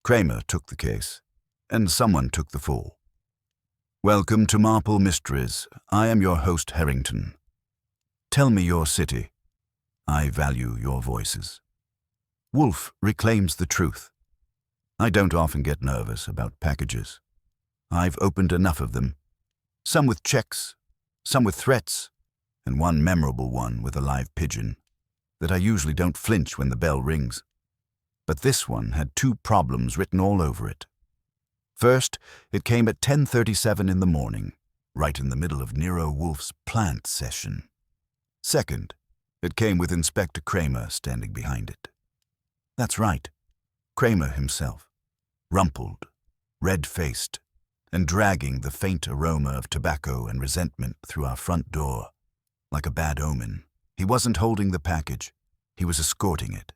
Cramer took the case, and someone took the fall. Welcome to Marple Mysteries. I am your host, Harrington. Tell me your city. I value your voices. Wolfe reclaims the truth. I don't often get nervous about packages. I've opened enough of them, some with checks, some with threats, and one memorable one with a live pigeon, that I usually don't flinch when the bell rings. But this one had two problems written all over it. First, it came at 10:37 in the morning, right in the middle of Nero Wolfe's plant session. Second, it came with Inspector Cramer standing behind it. That's right, Cramer himself, rumpled, red-faced, and dragging the faint aroma of tobacco and resentment through our front door, like a bad omen. He wasn't holding the package, he was escorting it,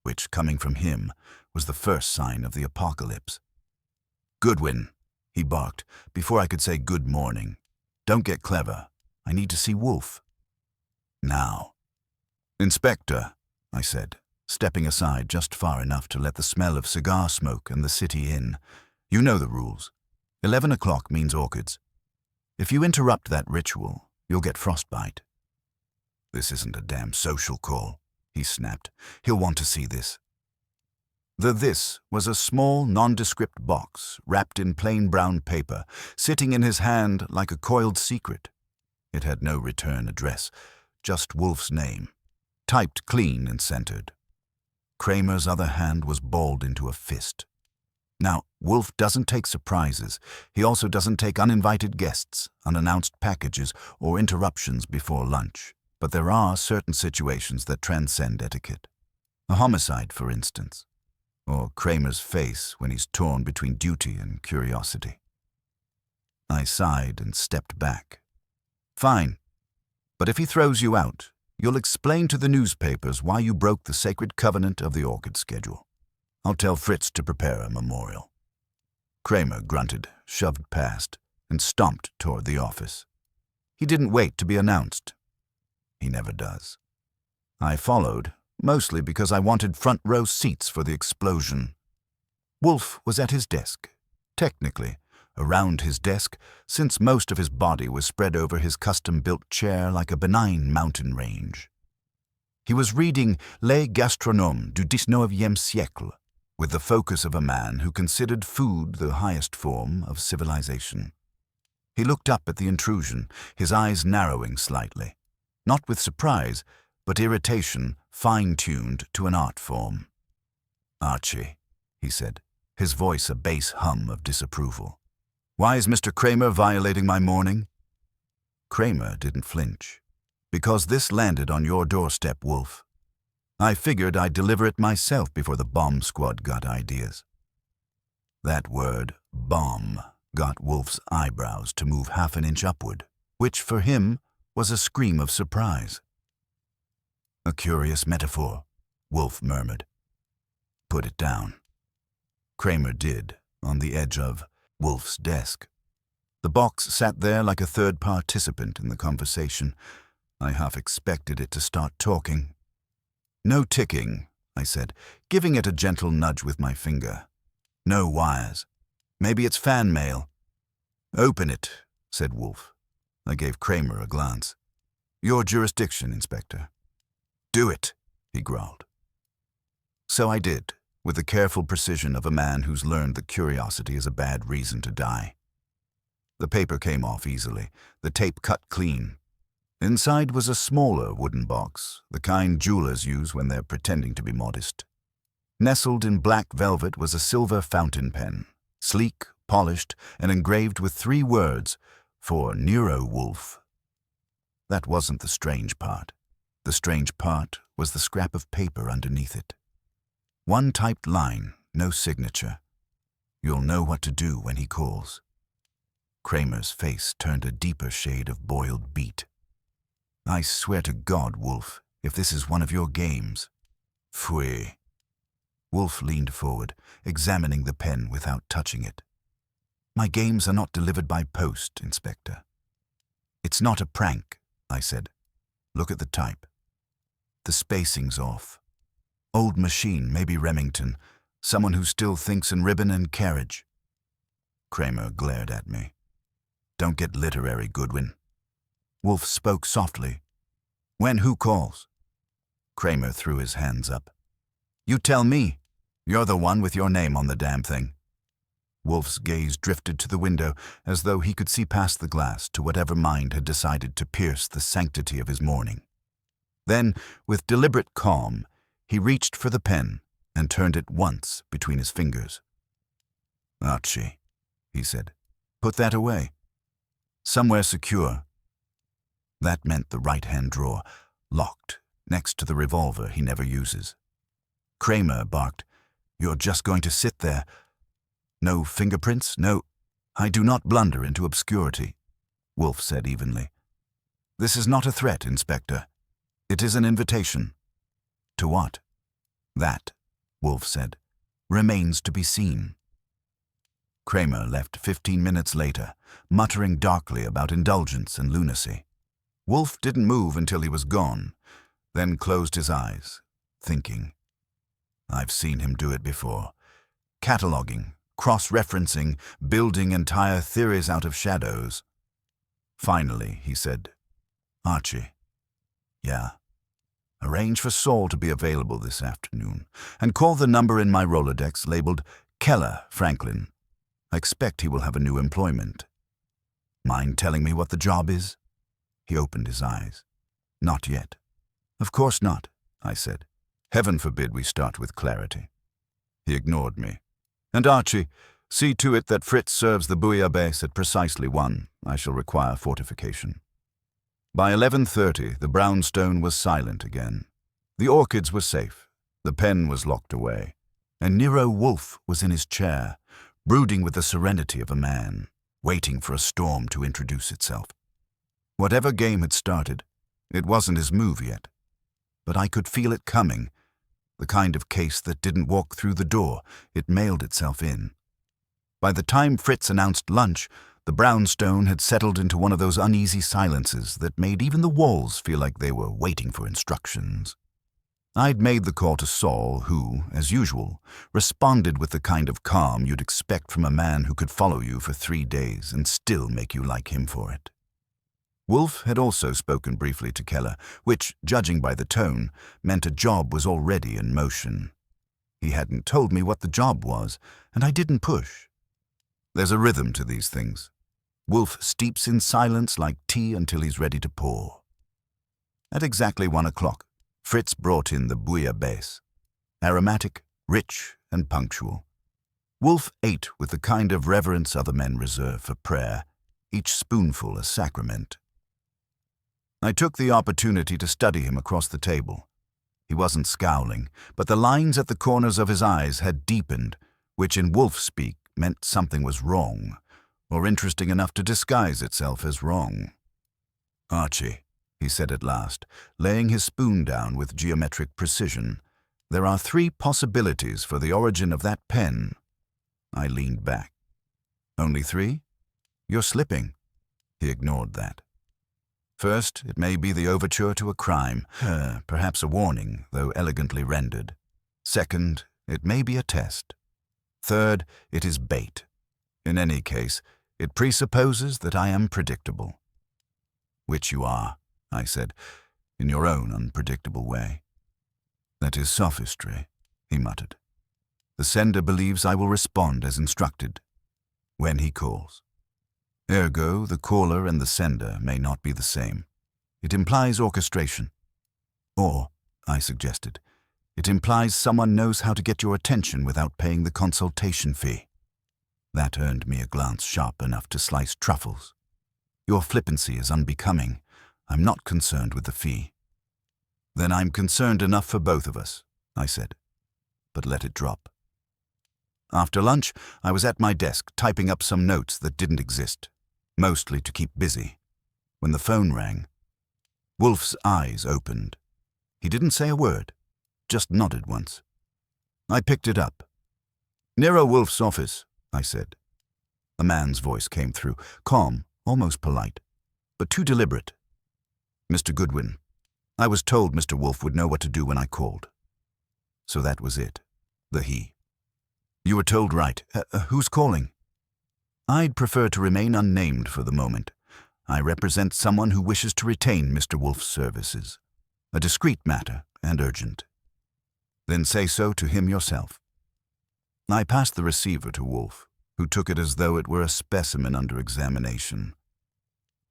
which, coming from him, was the first sign of the apocalypse. "Goodwin," he barked, before I could say good morning. "Don't get clever. I need to see Wolfe. Now." "Inspector," I said, stepping aside just far enough to let the smell of cigar smoke and the city in. "You know the rules. 11 o'clock means orchids. If you interrupt that ritual, you'll get frostbite." "This isn't a damn social call," he snapped. "He'll want to see this." This was a small, nondescript box wrapped in plain brown paper, sitting in his hand like a coiled secret. It had no return address, just Wolfe's name, typed clean and centered. Cramer's other hand was balled into a fist. Now, Wolfe doesn't take surprises. He also doesn't take uninvited guests, unannounced packages, or interruptions before lunch. But there are certain situations that transcend etiquette. A homicide, for instance. Or Cramer's face when he's torn between duty and curiosity. I sighed and stepped back. "Fine. But if he throws you out, you'll explain to the newspapers why you broke the sacred covenant of the orchid schedule. I'll tell Fritz to prepare a memorial." Cramer grunted, shoved past, and stomped toward the office. He didn't wait to be announced. He never does. I followed, mostly because I wanted front-row seats for the explosion. Wolfe was at his desk, technically, around his desk, since most of his body was spread over his custom-built chair like a benign mountain range. He was reading Les Gastronomes du 19e siècle, with the focus of a man who considered food the highest form of civilization. He looked up at the intrusion, his eyes narrowing slightly, not with surprise, but irritation fine-tuned to an art form. "Archie," he said, his voice a bass hum of disapproval. "Why is Mr. Cramer violating my morning?" Cramer didn't flinch. "Because this landed on your doorstep, Wolfe. I figured I'd deliver it myself before the bomb squad got ideas." That word, bomb, got Wolfe's eyebrows to move half an inch upward, which for him was a scream of surprise. "A curious metaphor," Wolfe murmured. "Put it down." Cramer did, on the edge of Wolfe's desk. The box sat there like a third participant in the conversation. I half expected it to start talking. "No ticking," I said, giving it a gentle nudge with my finger. "No wires. Maybe it's fan mail." "Open it," said Wolfe. I gave Cramer a glance. "Your jurisdiction, Inspector." "Do it," he growled. So I did, with the careful precision of a man who's learned that curiosity is a bad reason to die. The paper came off easily, the tape cut clean. Inside was a smaller wooden box, the kind jewelers use when they're pretending to be modest. Nestled in black velvet was a silver fountain pen, sleek, polished, and engraved with 3 words, "For Nero Wolfe." That wasn't the strange part. The strange part was the scrap of paper underneath it. One typed line, no signature. "You'll know what to do when he calls." Cramer's face turned a deeper shade of boiled beet. "I swear to God, Wolfe, if this is one of your games." "Pfui." Wolfe leaned forward, examining the pen without touching it. "My games are not delivered by post, Inspector." "It's not a prank," I said. "Look at the type. The spacing's off. Old machine, maybe Remington. Someone who still thinks in ribbon and carriage. Cramer glared at me. Don't get literary, Goodwin. Wolfe spoke softly. When who calls? Cramer threw his hands up. You tell me. You're the one with your name on the damn thing. Wolfe's gaze drifted to the window as though he could see past the glass to whatever mind had decided to pierce the sanctity of his morning. Then, with deliberate calm, he reached for the pen and turned it once between his fingers. Archie, he said, put that away. Somewhere secure. That meant the right-hand drawer, locked, next to the revolver he never uses. Cramer barked, You're just going to sit there. No fingerprints, no... I do not blunder into obscurity, Wolfe said evenly. This is not a threat, Inspector. It is an invitation. To what? That, Wolfe said, remains to be seen. Cramer left 15 minutes later, muttering darkly about indulgence and lunacy. Wolfe didn't move until he was gone, then closed his eyes, thinking. I've seen him do it before. Cataloging, cross-referencing, building entire theories out of shadows. Finally, he said, Archie. Yeah. Arrange for Saul to be available this afternoon, and call the number in my Rolodex labeled Keller Franklin. I expect he will have a new employment. Mind telling me what the job is? He opened his eyes. Not yet. Of course not, I said. Heaven forbid we start with clarity. He ignored me. And Archie, see to it that Fritz serves the bouillabaisse at precisely 1. I shall require fortification. By 11:30, the brownstone was silent again. The orchids were safe. The pen was locked away. And Nero Wolfe was in his chair, brooding with the serenity of a man, waiting for a storm to introduce itself. Whatever game had started, it wasn't his move yet. But I could feel it coming, the kind of case that didn't walk through the door, it mailed itself in. By the time Fritz announced lunch, the brownstone had settled into one of those uneasy silences that made even the walls feel like they were waiting for instructions. I'd made the call to Saul, who, as usual, responded with the kind of calm you'd expect from a man who could follow you for 3 days and still make you like him for it. Wolfe had also spoken briefly to Keller, which, judging by the tone, meant a job was already in motion. He hadn't told me what the job was, and I didn't push. There's a rhythm to these things. Wolfe steeps in silence like tea until he's ready to pour. At exactly 1 o'clock, Fritz brought in the bouillabaisse. Aromatic, rich, and punctual. Wolfe ate with the kind of reverence other men reserve for prayer, each spoonful a sacrament. I took the opportunity to study him across the table. He wasn't scowling, but the lines at the corners of his eyes had deepened, which in Wolfe speak meant something was wrong, or interesting enough to disguise itself as wrong. Archie, he said at last, laying his spoon down with geometric precision, there are 3 possibilities for the origin of that pen. I leaned back. Only 3? You're slipping. He ignored that. First, it may be the overture to a crime, perhaps a warning, though elegantly rendered. Second, it may be a test. Third, it is bait. In any case, it presupposes that I am predictable. Which you are, I said, in your own unpredictable way. That is sophistry, he muttered. The sender believes I will respond as instructed, when he calls. Ergo, the caller and the sender may not be the same. It implies orchestration. Or, I suggested, it implies someone knows how to get your attention without paying the consultation fee. That earned me a glance sharp enough to slice truffles. Your flippancy is unbecoming. I'm not concerned with the fee. Then I'm concerned enough for both of us, I said, but let it drop. After lunch, I was at my desk typing up some notes that didn't exist, mostly to keep busy, when the phone rang. Wolfe's eyes opened. He didn't say a word, just nodded once. I picked it up. Nero Wolfe's office, I said. A man's voice came through, calm, almost polite, but too deliberate. Mr. Goodwin, I was told Mr. Wolfe would know what to do when I called. So that was it, the he. You were told right. Who's calling? I'd prefer to remain unnamed for the moment. I represent someone who wishes to retain Mr. Wolfe's services. A discreet matter and urgent. Then say so to him yourself. I passed the receiver to Wolfe, who took it as though it were a specimen under examination.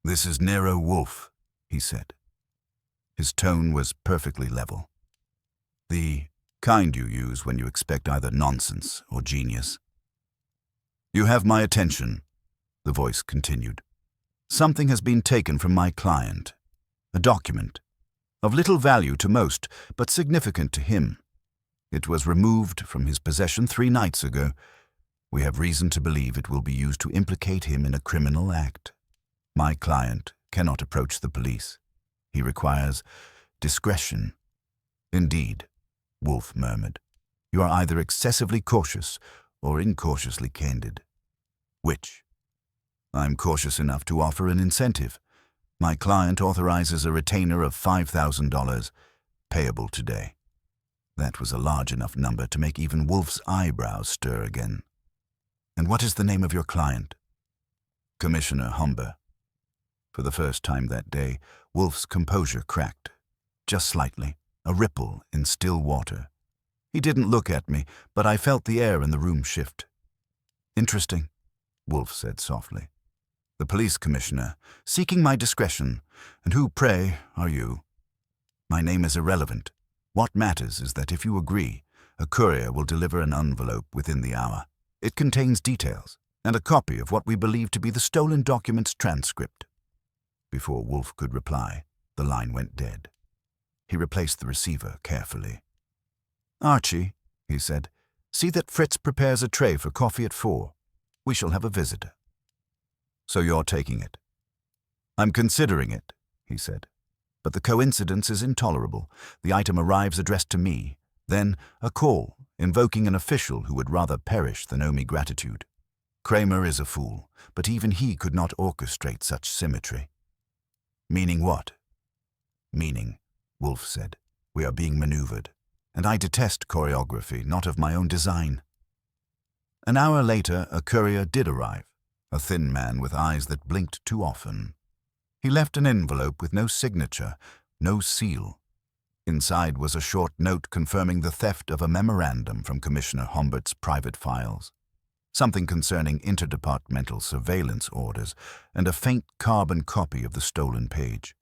"This is Nero Wolfe," he said. His tone was perfectly level. The kind you use when you expect either nonsense or genius. "You have my attention," the voice continued. "Something has been taken from my client. A document. Of little value to most, but significant to him. It was removed from his possession 3 nights ago. We have reason to believe it will be used to implicate him in a criminal act. My client cannot approach the police. He requires discretion." "Indeed," Wolfe murmured. "You are either excessively cautious or incautiously candid. Which?" "I'm cautious enough to offer an incentive. My client authorizes a retainer of $5,000, payable today." That was a large enough number to make even Wolfe's eyebrows stir again. "And what is the name of your client?" "Commissioner Humber." For the first time that day, Wolfe's composure cracked. Just slightly, a ripple in still water. He didn't look at me, but I felt the air in the room shift. "Interesting," Wolfe said softly. "The police commissioner, seeking my discretion. And who, pray, are you?" "My name is irrelevant. What matters is that if you agree, a courier will deliver an envelope within the hour. It contains details, and a copy of what we believe to be the stolen document's transcript." Before Wolfe could reply, the line went dead. He replaced the receiver carefully. "Archie," he said, "see that Fritz prepares a tray for coffee at 4. We shall have a visitor." "So you're taking it?" "I'm considering it," he said. "But the coincidence is intolerable. The item arrives addressed to me. Then a call, invoking an official who would rather perish than owe me gratitude. Cramer is a fool, but even he could not orchestrate such symmetry." "Meaning what?" "Meaning," Wolfe said, "we are being maneuvered, and I detest choreography, not of my own design." An hour later, a courier did arrive, a thin man with eyes that blinked too often. He left an envelope with no signature, no seal. Inside was a short note confirming the theft of a memorandum from Commissioner Humbert's private files. Something concerning interdepartmental surveillance orders, and a faint carbon copy of the stolen page.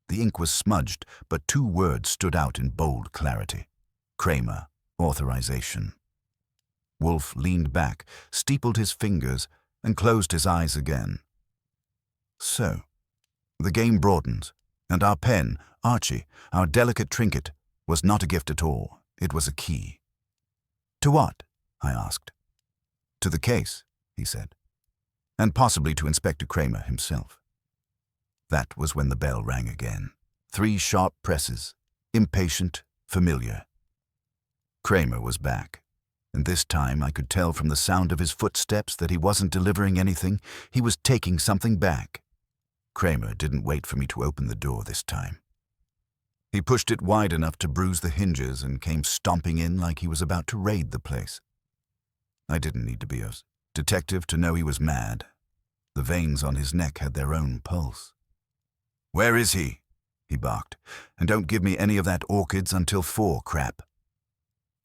The ink was smudged, but 2 words stood out in bold clarity. Cramer, authorization. Wolfe leaned back, steepled his fingers, and closed his eyes again. So, the game broadens, and our pen, Archie, our delicate trinket, was not a gift at all. It was a key. "To what?" I asked. "To the case," he said, "and possibly to Inspector Cramer himself." That was when the bell rang again. 3 sharp presses, impatient, familiar. Cramer was back, and this time I could tell from the sound of his footsteps that he wasn't delivering anything, he was taking something back. Cramer didn't wait for me to open the door this time. He pushed it wide enough to bruise the hinges and came stomping in like he was about to raid the place. I didn't need to be a detective to know he was mad. The veins on his neck had their own pulse. "Where is he?" he barked. "And don't give me any of that orchids until 4 crap."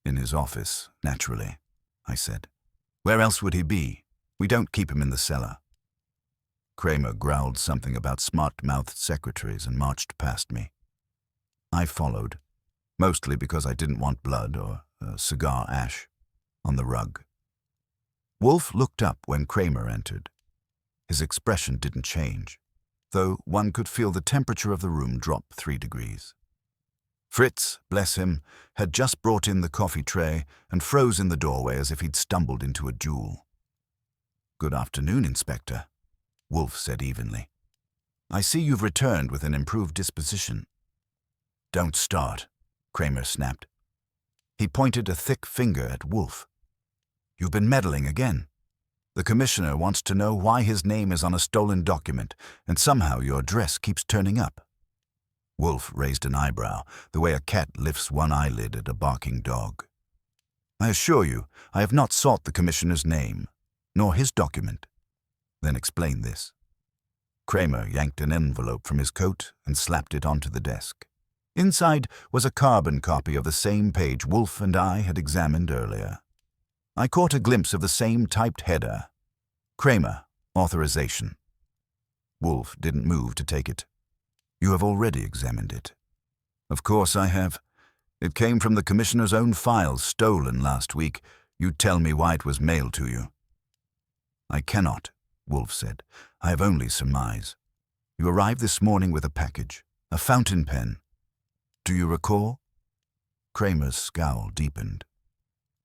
"In his office, naturally," I said. "Where else would he be? We don't keep him in the cellar." Cramer growled something about smart-mouthed secretaries and marched past me. I followed, mostly because I didn't want blood or cigar ash on the rug. Wolfe looked up when Cramer entered. His expression didn't change, though one could feel the temperature of the room drop 3 degrees. Fritz, bless him, had just brought in the coffee tray and froze in the doorway as if he'd stumbled into a duel. "Good afternoon, Inspector," Wolfe said evenly. "I see you've returned with an improved disposition." "Don't start," Cramer snapped. He pointed a thick finger at Wolfe. "You've been meddling again. The commissioner wants to know why his name is on a stolen document, and somehow your address keeps turning up." Wolfe raised an eyebrow, the way a cat lifts one eyelid at a barking dog. I assure you, I have not sought the commissioner's name, nor his document. Then explain this. Cramer yanked an envelope from his coat and slapped it onto the desk. Inside was a carbon copy of the same page Wolfe and I had examined earlier. I caught a glimpse of the same typed header. Cramer, authorization. Wolfe didn't move to take it. You have already examined it. Of course I have. It came from the commissioner's own files, stolen last week. You tell me why it was mailed to you. I cannot, Wolfe said. I have only surmise. You arrived this morning with a package, a fountain pen. Do you recall? Cramer's scowl deepened.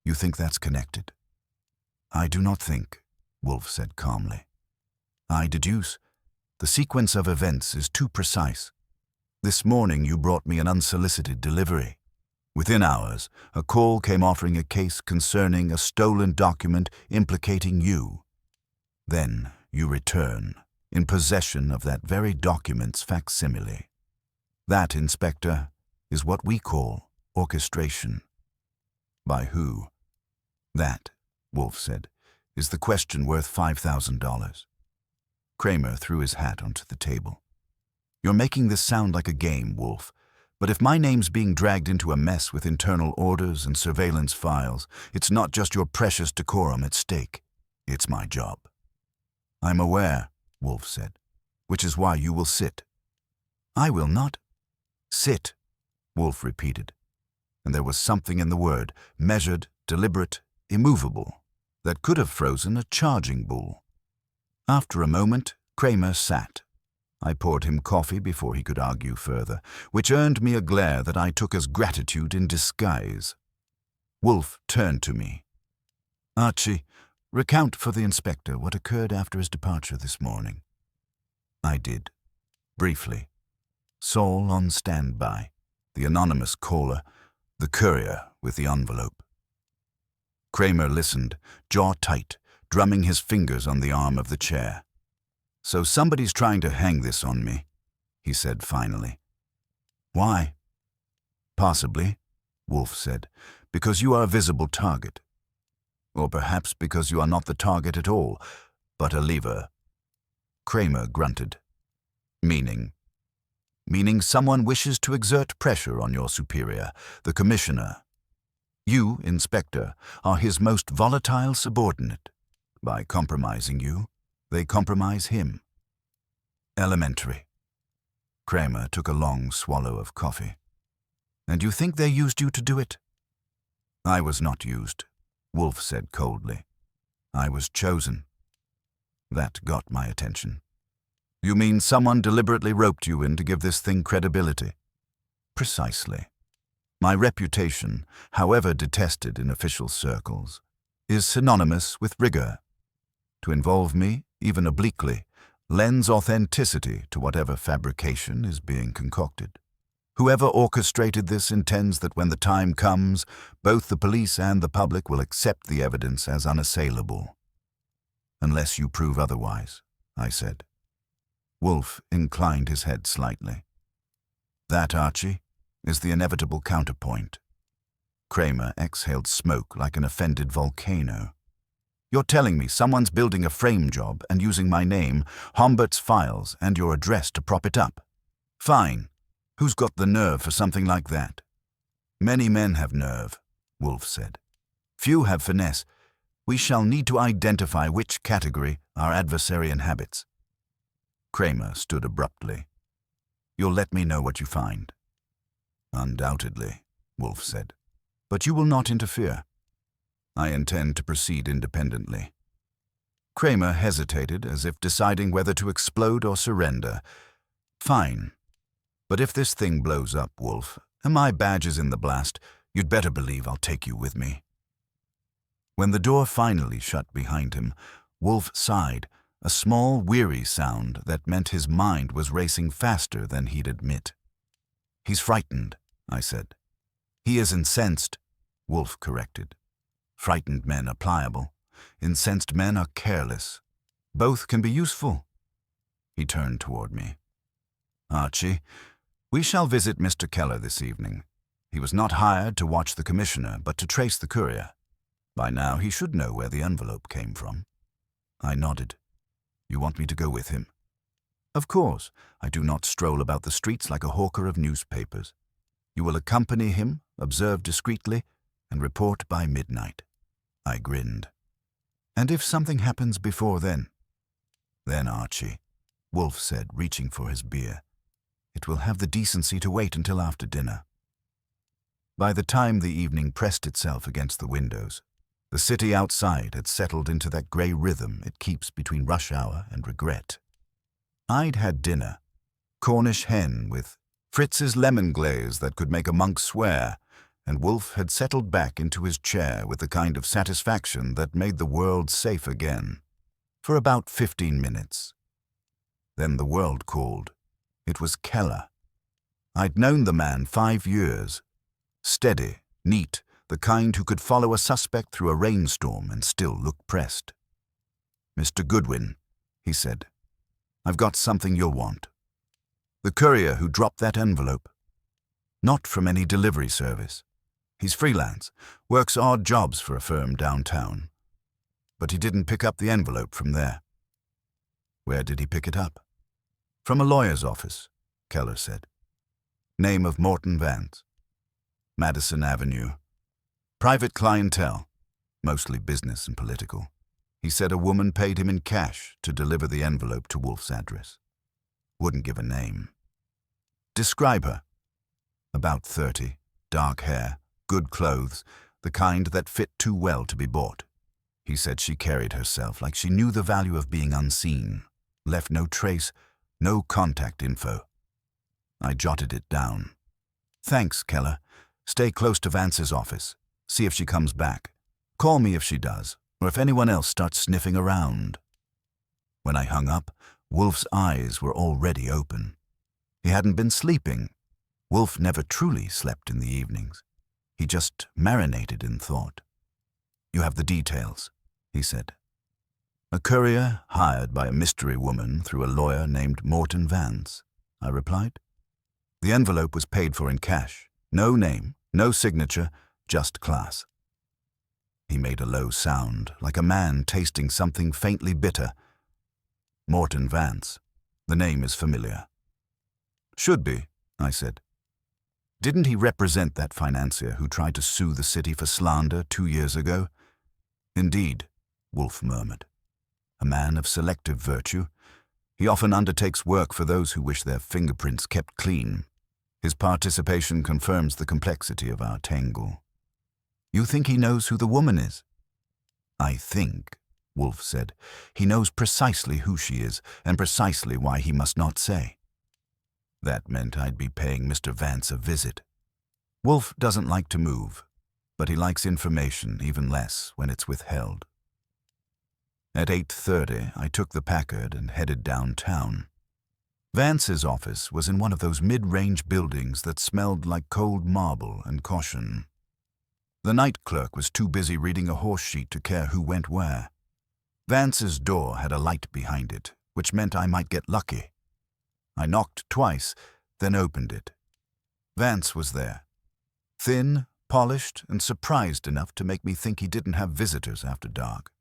You think that's connected? I do not think, Wolfe said calmly. I deduce. The sequence of events is too precise. This morning you brought me an unsolicited delivery. Within hours, a call came offering a case concerning a stolen document implicating you. Then you return, in possession of that very document's facsimile. That, Inspector, is what we call orchestration. By who? That, Wolfe said, is the question worth $5,000. Cramer threw his hat onto the table. You're making this sound like a game, Wolfe, but if my name's being dragged into a mess with internal orders and surveillance files, it's not just your precious decorum at stake. It's my job. I'm aware, Wolfe said, which is why you will sit. I will not. Sit, Wolfe repeated, and there was something in the word, measured, deliberate, immovable, that could have frozen a charging bull. After a moment, Cramer sat. I poured him coffee before he could argue further, which earned me a glare that I took as gratitude in disguise. Wolfe turned to me. Archie, recount for the inspector what occurred after his departure this morning. I did. Briefly. Saul on standby, the anonymous caller, the courier with the envelope. Cramer listened, jaw tight, drumming his fingers on the arm of the chair. So somebody's trying to hang this on me, he said finally. Why? Possibly, Wolfe said, because you are a visible target. Or perhaps because you are not the target at all, but a lever. Cramer grunted. Meaning? Meaning someone wishes to exert pressure on your superior, the commissioner. You, Inspector, are his most volatile subordinate. By compromising you, they compromise him. Elementary. Cramer took a long swallow of coffee. And you think they used you to do it? I was not used, Wolfe said coldly. I was chosen. That got my attention. You mean someone deliberately roped you in to give this thing credibility? Precisely. My reputation, however detested in official circles, is synonymous with rigor. To involve me, even obliquely, lends authenticity to whatever fabrication is being concocted. Whoever orchestrated this intends that when the time comes, both the police and the public will accept the evidence as unassailable. Unless you prove otherwise, I said. Wolfe inclined his head slightly. That, Archie, is the inevitable counterpoint. Cramer exhaled smoke like an offended volcano. You're telling me someone's building a frame job and using my name, Hombert's files, and your address to prop it up? Fine. Who's got the nerve for something like that? Many men have nerve, Wolfe said. Few have finesse. We shall need to identify which category our adversary inhabits. Cramer stood abruptly. You'll let me know what you find. Undoubtedly, Wolfe said. But you will not interfere. I intend to proceed independently. Cramer hesitated, as if deciding whether to explode or surrender. Fine. But if this thing blows up, Wolfe, and my badge is in the blast, you'd better believe I'll take you with me. When the door finally shut behind him, Wolfe sighed, a small, weary sound that meant his mind was racing faster than he'd admit. He's frightened, I said. He is incensed, Wolfe corrected. Frightened men are pliable. Incensed men are careless. Both can be useful. He turned toward me. Archie, we shall visit Mr. Keller this evening. He was not hired to watch the commissioner, but to trace the courier. By now he should know where the envelope came from. I nodded. You want me to go with him? Of course. I do not stroll about the streets like a hawker of newspapers. You will accompany him, observe discreetly, and report by midnight. I grinned. And if something happens before then? Then, Archie, Wolfe said, reaching for his beer, it will have the decency to wait until after dinner. By the time the evening pressed itself against the windows, the city outside had settled into that grey rhythm it keeps between rush hour and regret. I'd had dinner, Cornish hen with Fritz's lemon glaze that could make a monk swear, and Wolfe had settled back into his chair with the kind of satisfaction that made the world safe again, for about 15 minutes. Then the world called. It was Keller. I'd known the man 5 years. Steady, neat, the kind who could follow a suspect through a rainstorm and still look pressed. Mr. Goodwin, he said, I've got something you'll want. The courier who dropped that envelope. Not from any delivery service. He's freelance, works odd jobs for a firm downtown. But he didn't pick up the envelope from there. Where did he pick it up? From a lawyer's office, Keller said. Name of Morton Vance. Madison Avenue. Private clientele, mostly business and political. He said a woman paid him in cash to deliver the envelope to Wolfe's address. Wouldn't give a name. Describe her. About 30, dark hair, good clothes, the kind that fit too well to be bought. He said she carried herself like she knew the value of being unseen, left no trace, no contact info. I jotted it down. Thanks, Keller. Stay close to Vance's office. See if she comes back. Call me if she does, or if anyone else starts sniffing around. When I hung up, Wolfe's eyes were already open. He hadn't been sleeping. Wolfe never truly slept in the evenings. He just marinated in thought. You have the details, he said. A courier hired by a mystery woman through a lawyer named Morton Vance, I replied. The envelope was paid for in cash. No name, no signature, just class. He made a low sound, like a man tasting something faintly bitter. Morton Vance. The name is familiar. Should be, I said. Didn't he represent that financier who tried to sue the city for slander 2 years ago? Indeed, Wolfe murmured. A man of selective virtue. He often undertakes work for those who wish their fingerprints kept clean. His participation confirms the complexity of our tangle. You think he knows who the woman is? I think, Wolfe said, he knows precisely who she is and precisely why he must not say. That meant I'd be paying Mr. Vance a visit. Wolfe doesn't like to move, but he likes information even less when it's withheld. At 8:30, I took the Packard and headed downtown. Vance's office was in one of those mid-range buildings that smelled like cold marble and caution. The night clerk was too busy reading a horse sheet to care who went where. Vance's door had a light behind it, which meant I might get lucky. I knocked twice, then opened it. Vance was there. Thin, polished, and surprised enough to make me think he didn't have visitors after dark.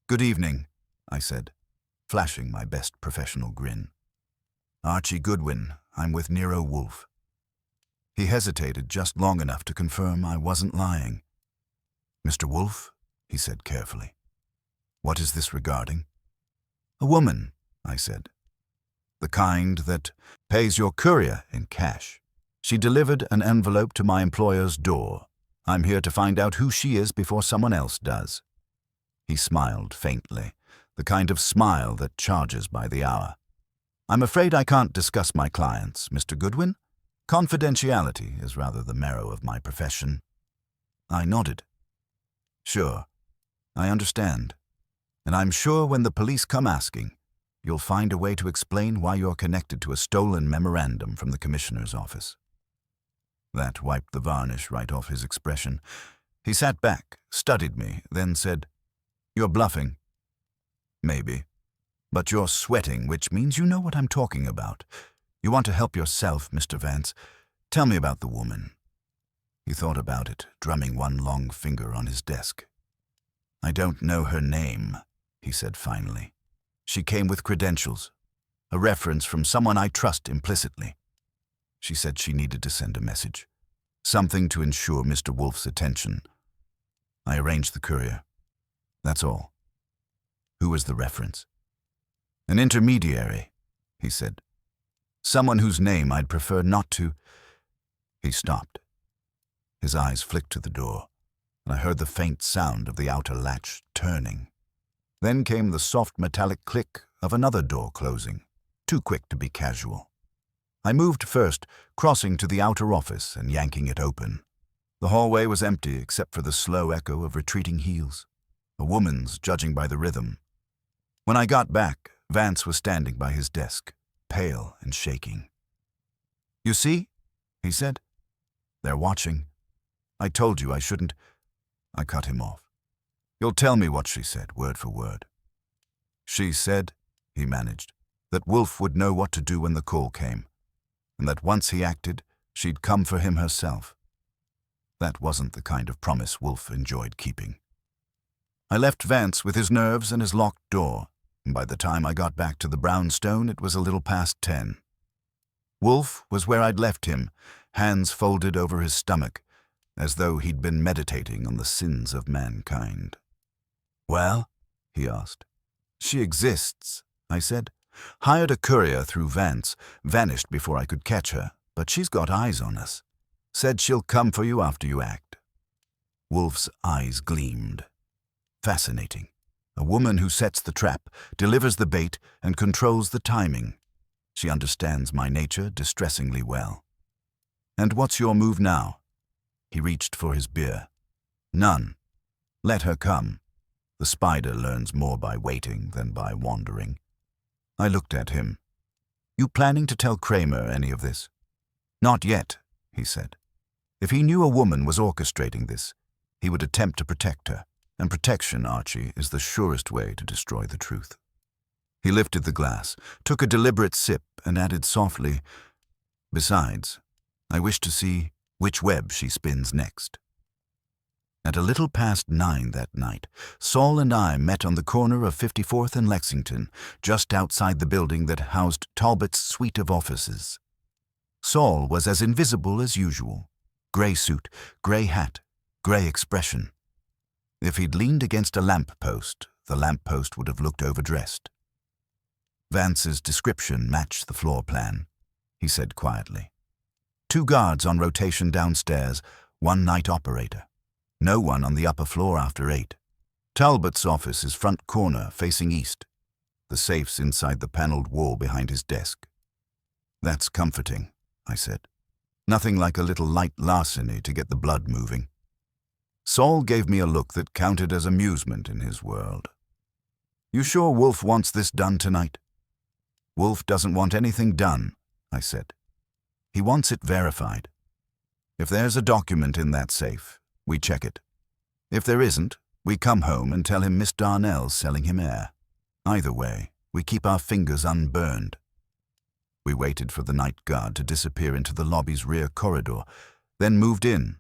Good evening, I said, flashing my best professional grin. Archie Goodwin, I'm with Nero Wolfe. He hesitated just long enough to confirm I wasn't lying. Mr. Wolfe, he said carefully. What is this regarding? A woman, I said. The kind that pays your courier in cash. She delivered an envelope to my employer's door. I'm here to find out who she is before someone else does. He smiled faintly, the kind of smile that charges by the hour. I'm afraid I can't discuss my clients, Mr. Goodwin. Confidentiality is rather the marrow of my profession. I nodded. Sure, I understand. And I'm sure when the police come asking, you'll find a way to explain why you're connected to a stolen memorandum from the commissioner's office. That wiped the varnish right off his expression. He sat back, studied me, then said, You're bluffing. Maybe. But you're sweating, which means you know what I'm talking about. You want to help yourself, Mr. Vance. Tell me about the woman. He thought about it, drumming one long finger on his desk. "I don't know her name," he said finally. "She came with credentials, a reference from someone I trust implicitly. She said she needed to send a message, something to ensure Mr. Wolfe's attention. I arranged the courier. That's all." "Who was the reference?" "An intermediary," he said. "Someone whose name I'd prefer not to—" He stopped. His eyes flicked to the door, and I heard the faint sound of the outer latch turning. Then came the soft metallic click of another door closing, too quick to be casual. I moved first, crossing to the outer office and yanking it open. The hallway was empty except for the slow echo of retreating heels, a woman's, judging by the rhythm. When I got back, Vance was standing by his desk, pale and shaking. "You see?" he said. "They're watching. I told you I shouldn't—" I cut him off. "You'll tell me what she said, word for word." "She said," he managed, "that Wolfe would know what to do when the call came, and that once he acted, she'd come for him herself." That wasn't the kind of promise Wolfe enjoyed keeping. I left Vance with his nerves and his locked door, and by the time I got back to the brownstone, it was a little past 10. Wolfe was where I'd left him, hands folded over his stomach, as though he'd been meditating on the sins of mankind. "Well?" he asked. "She exists," I said. "Hired a courier through Vance, vanished before I could catch her, but she's got eyes on us. Said she'll come for you after you act." Wolfe's eyes gleamed. Fascinating. A woman who sets the trap, delivers the bait, and controls the timing. She understands my nature distressingly well. "And what's your move now?" He reached for his beer. "None. Let her come. The spider learns more by waiting than by wandering." I looked at him. "You planning to tell Cramer any of this?" "Not yet," he said. "If he knew a woman was orchestrating this, he would attempt to protect her, and protection, Archie, is the surest way to destroy the truth." He lifted the glass, took a deliberate sip, and added softly, "Besides, I wish to see which web she spins next." At a little past 9 that night, Saul and I met on the corner of 54th and Lexington, just outside the building that housed Talbot's suite of offices. Saul was as invisible as usual. Gray suit, gray hat, gray expression. If he'd leaned against a lamppost, the lamppost would have looked overdressed. "Vance's description matched the floor plan," he said quietly. "2 guards on rotation downstairs, 1 night operator. No one on the upper floor after 8. Talbot's office is front corner, facing east. The safe's inside the paneled wall behind his desk." "That's comforting," I said. "Nothing like a little light larceny to get the blood moving." Saul gave me a look that counted as amusement in his world. "You sure Wolfe wants this done tonight?" "Wolfe doesn't want anything done," I said. "He wants it verified. If there's a document in that safe, we check it. If there isn't, we come home and tell him Miss Darnell's selling him air. Either way, we keep our fingers unburned." We waited for the night guard to disappear into the lobby's rear corridor, then moved in.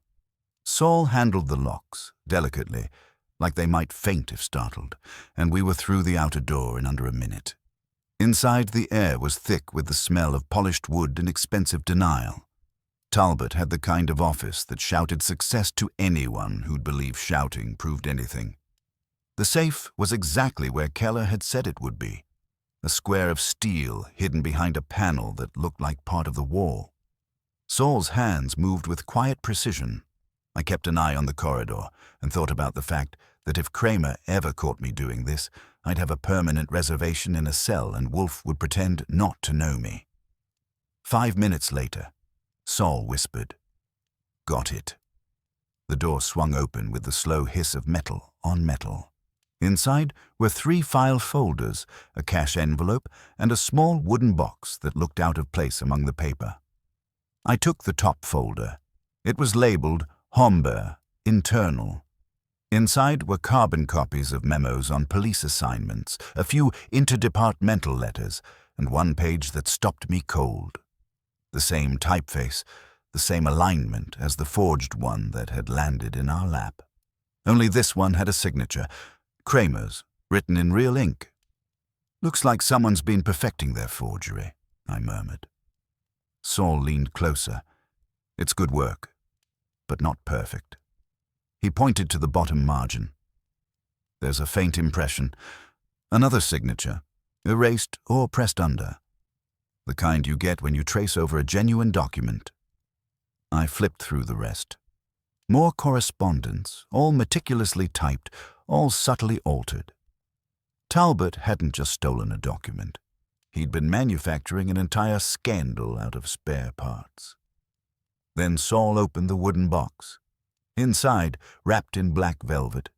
Saul handled the locks, delicately, like they might faint if startled, and we were through the outer door in under a minute. Inside, the air was thick with the smell of polished wood and expensive denial. Talbot had the kind of office that shouted success to anyone who'd believe shouting proved anything. The safe was exactly where Keller had said it would be, a square of steel hidden behind a panel that looked like part of the wall. Saul's hands moved with quiet precision. I kept an eye on the corridor and thought about the fact that if Cramer ever caught me doing this, I'd have a permanent reservation in a cell and Wolfe would pretend not to know me. 5 minutes later, Saul whispered, "Got it." The door swung open with the slow hiss of metal on metal. Inside were 3 file folders, a cash envelope, and a small wooden box that looked out of place among the paper. I took the top folder. It was labeled Homber, Internal. Inside were carbon copies of memos on police assignments, a few interdepartmental letters, and 1 page that stopped me cold. The same typeface, the same alignment as the forged one that had landed in our lap. Only this one had a signature, Cramer's, written in real ink. "Looks like someone's been perfecting their forgery," I murmured. Saul leaned closer. "It's good work, but not perfect." He pointed to the bottom margin. "There's a faint impression, another signature, erased or pressed under. The kind you get when you trace over a genuine document." I flipped through the rest. More correspondence, all meticulously typed, all subtly altered. Talbot hadn't just stolen a document. He'd been manufacturing an entire scandal out of spare parts. Then Saul opened the wooden box. Inside, wrapped in black velvet,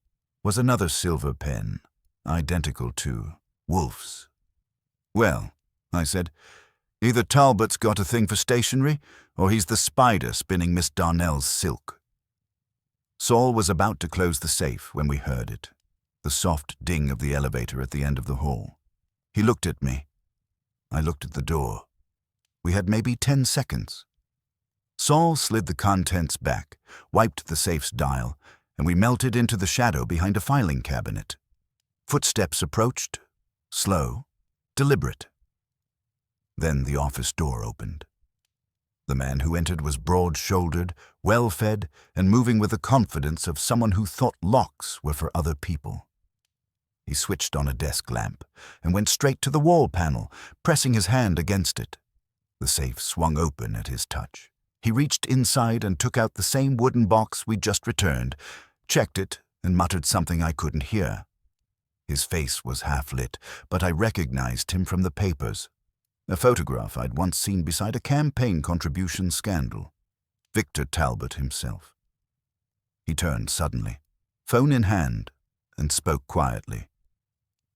was another silver pen, identical to Wolfe's. "Well," I said, "either Talbot's got a thing for stationery, or he's the spider spinning Miss Darnell's silk." Saul was about to close the safe when we heard it, the soft ding of the elevator at the end of the hall. He looked at me. I looked at the door. We had maybe 10 seconds. Saul slid the contents back, wiped the safe's dial, and we melted into the shadow behind a filing cabinet. Footsteps approached, slow, deliberate. Then the office door opened. The man who entered was broad-shouldered, well-fed, and moving with the confidence of someone who thought locks were for other people. He switched on a desk lamp and went straight to the wall panel, pressing his hand against it. The safe swung open at his touch. He reached inside and took out the same wooden box we'd just returned, checked it, and muttered something I couldn't hear. His face was half-lit, but I recognized him from the papers. A photograph I'd once seen beside a campaign contribution scandal. Victor Talbot himself. He turned suddenly, phone in hand, and spoke quietly.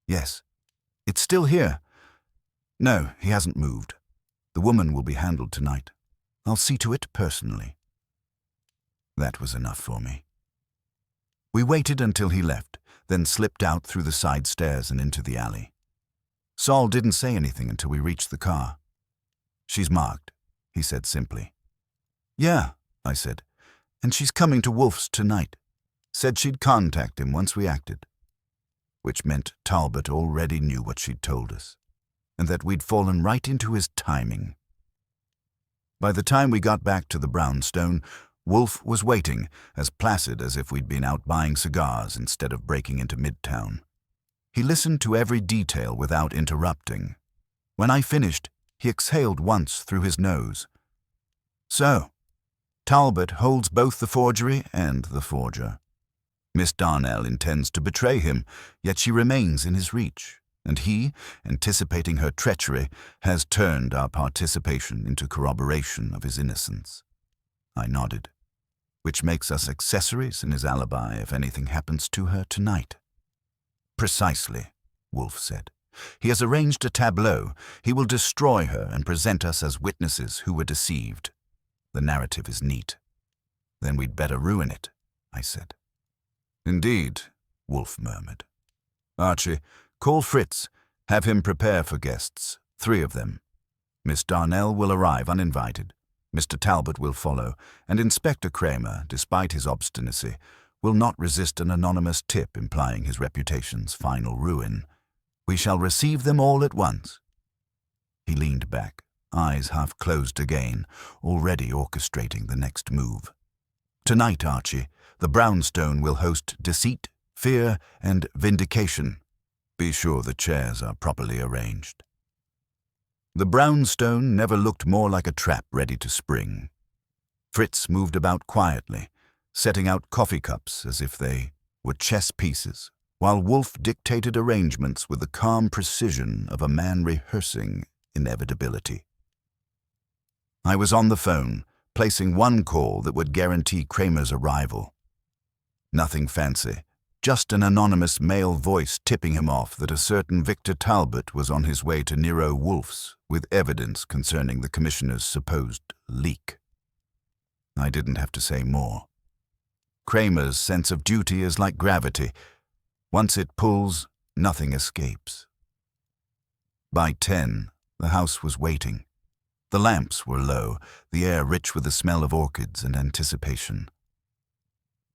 "Yes, it's still here. No, he hasn't moved. The woman will be handled tonight. I'll see to it personally." That was enough for me. We waited until he left, then slipped out through the side stairs and into the alley. Saul didn't say anything until we reached the car. "She's marked," he said simply. "Yeah," I said, "and she's coming to Wolfe's tonight. Said she'd contact him once we acted." Which meant Talbot already knew what she'd told us, and that we'd fallen right into his timing. By the time we got back to the brownstone, Wolfe was waiting, as placid as if we'd been out buying cigars instead of breaking into Midtown. He listened to every detail without interrupting. When I finished, he exhaled once through his nose. "So, Talbot holds both the forgery and the forger. Miss Darnell intends to betray him, yet she remains in his reach, and he, anticipating her treachery, has turned our participation into corroboration of his innocence." I nodded. "Which makes us accessories in his alibi if anything happens to her tonight." "Precisely," Wolfe said. "He has arranged a tableau. He will destroy her and present us as witnesses who were deceived. The narrative is neat." "Then we'd better ruin it," I said. "Indeed," Wolfe murmured. "Archie, call Fritz. Have him prepare for guests, 3 of them. Miss Darnell will arrive uninvited. Mr. Talbot will follow, and Inspector Cramer, despite his obstinacy, will not resist an anonymous tip implying his reputation's final ruin. We shall receive them all at once." He leaned back, eyes half closed again, already orchestrating the next move. "Tonight, Archie, the brownstone will host deceit, fear, and vindication. Be sure the chairs are properly arranged." The brownstone never looked more like a trap ready to spring. Fritz moved about quietly, setting out coffee cups as if they were chess pieces, while Wolfe dictated arrangements with the calm precision of a man rehearsing inevitability. I was on the phone, placing one call that would guarantee Cramer's arrival. Nothing fancy, just an anonymous male voice tipping him off that a certain Victor Talbot was on his way to Nero Wolfe's with evidence concerning the commissioner's supposed leak. I didn't have to say more. Cramer's sense of duty is like gravity. Once it pulls, nothing escapes. By 10, the house was waiting. The lamps were low, the air rich with the smell of orchids and anticipation.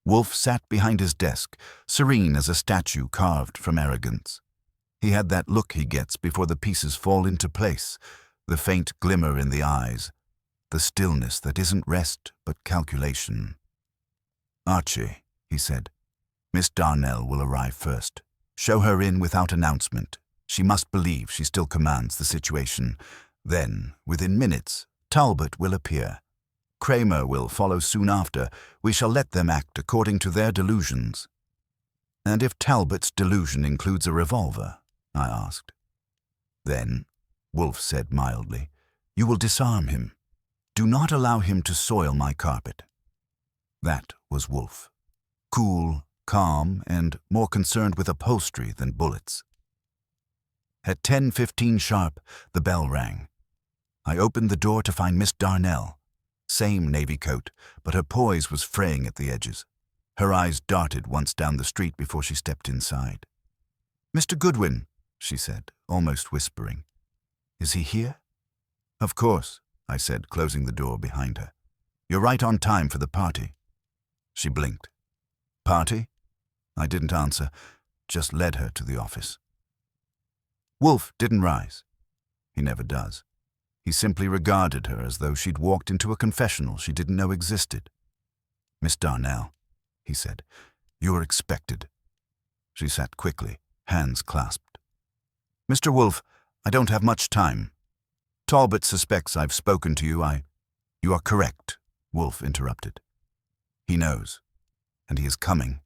Wolfe sat behind his desk, serene as a statue carved from arrogance. He had that look he gets before the pieces fall into place, the faint glimmer in the eyes, the stillness that isn't rest but calculation. "Archie," he said, "Miss Darnell will arrive first. Show her in without announcement. She must believe she still commands the situation. Then, within minutes, Talbot will appear. Cramer will follow soon after. We shall let them act according to their delusions." "And if Talbot's delusion includes a revolver?" I asked. "Then," Wolfe said mildly, "you will disarm him. Do not allow him to soil my carpet." That was Wolfe. Cool, calm, and more concerned with upholstery than bullets. At 10:15 sharp, the bell rang. I opened the door to find Miss Darnell. Same navy coat, but her poise was fraying at the edges. Her eyes darted once down the street before she stepped inside. "Mr. Goodwin," she said, almost whispering. "Is he here?" "Of course," I said, closing the door behind her. "You're right on time for the party." She blinked. "Party?" I didn't answer, just led her to the office. Wolfe didn't rise. He never does. He simply regarded her as though she'd walked into a confessional she didn't know existed. "Miss Darnell," he said, "you are expected." She sat quickly, hands clasped. "Mr. Wolfe, I don't have much time. Talbot suspects I've spoken to you. You are correct," Wolfe interrupted. "He knows, and he is coming."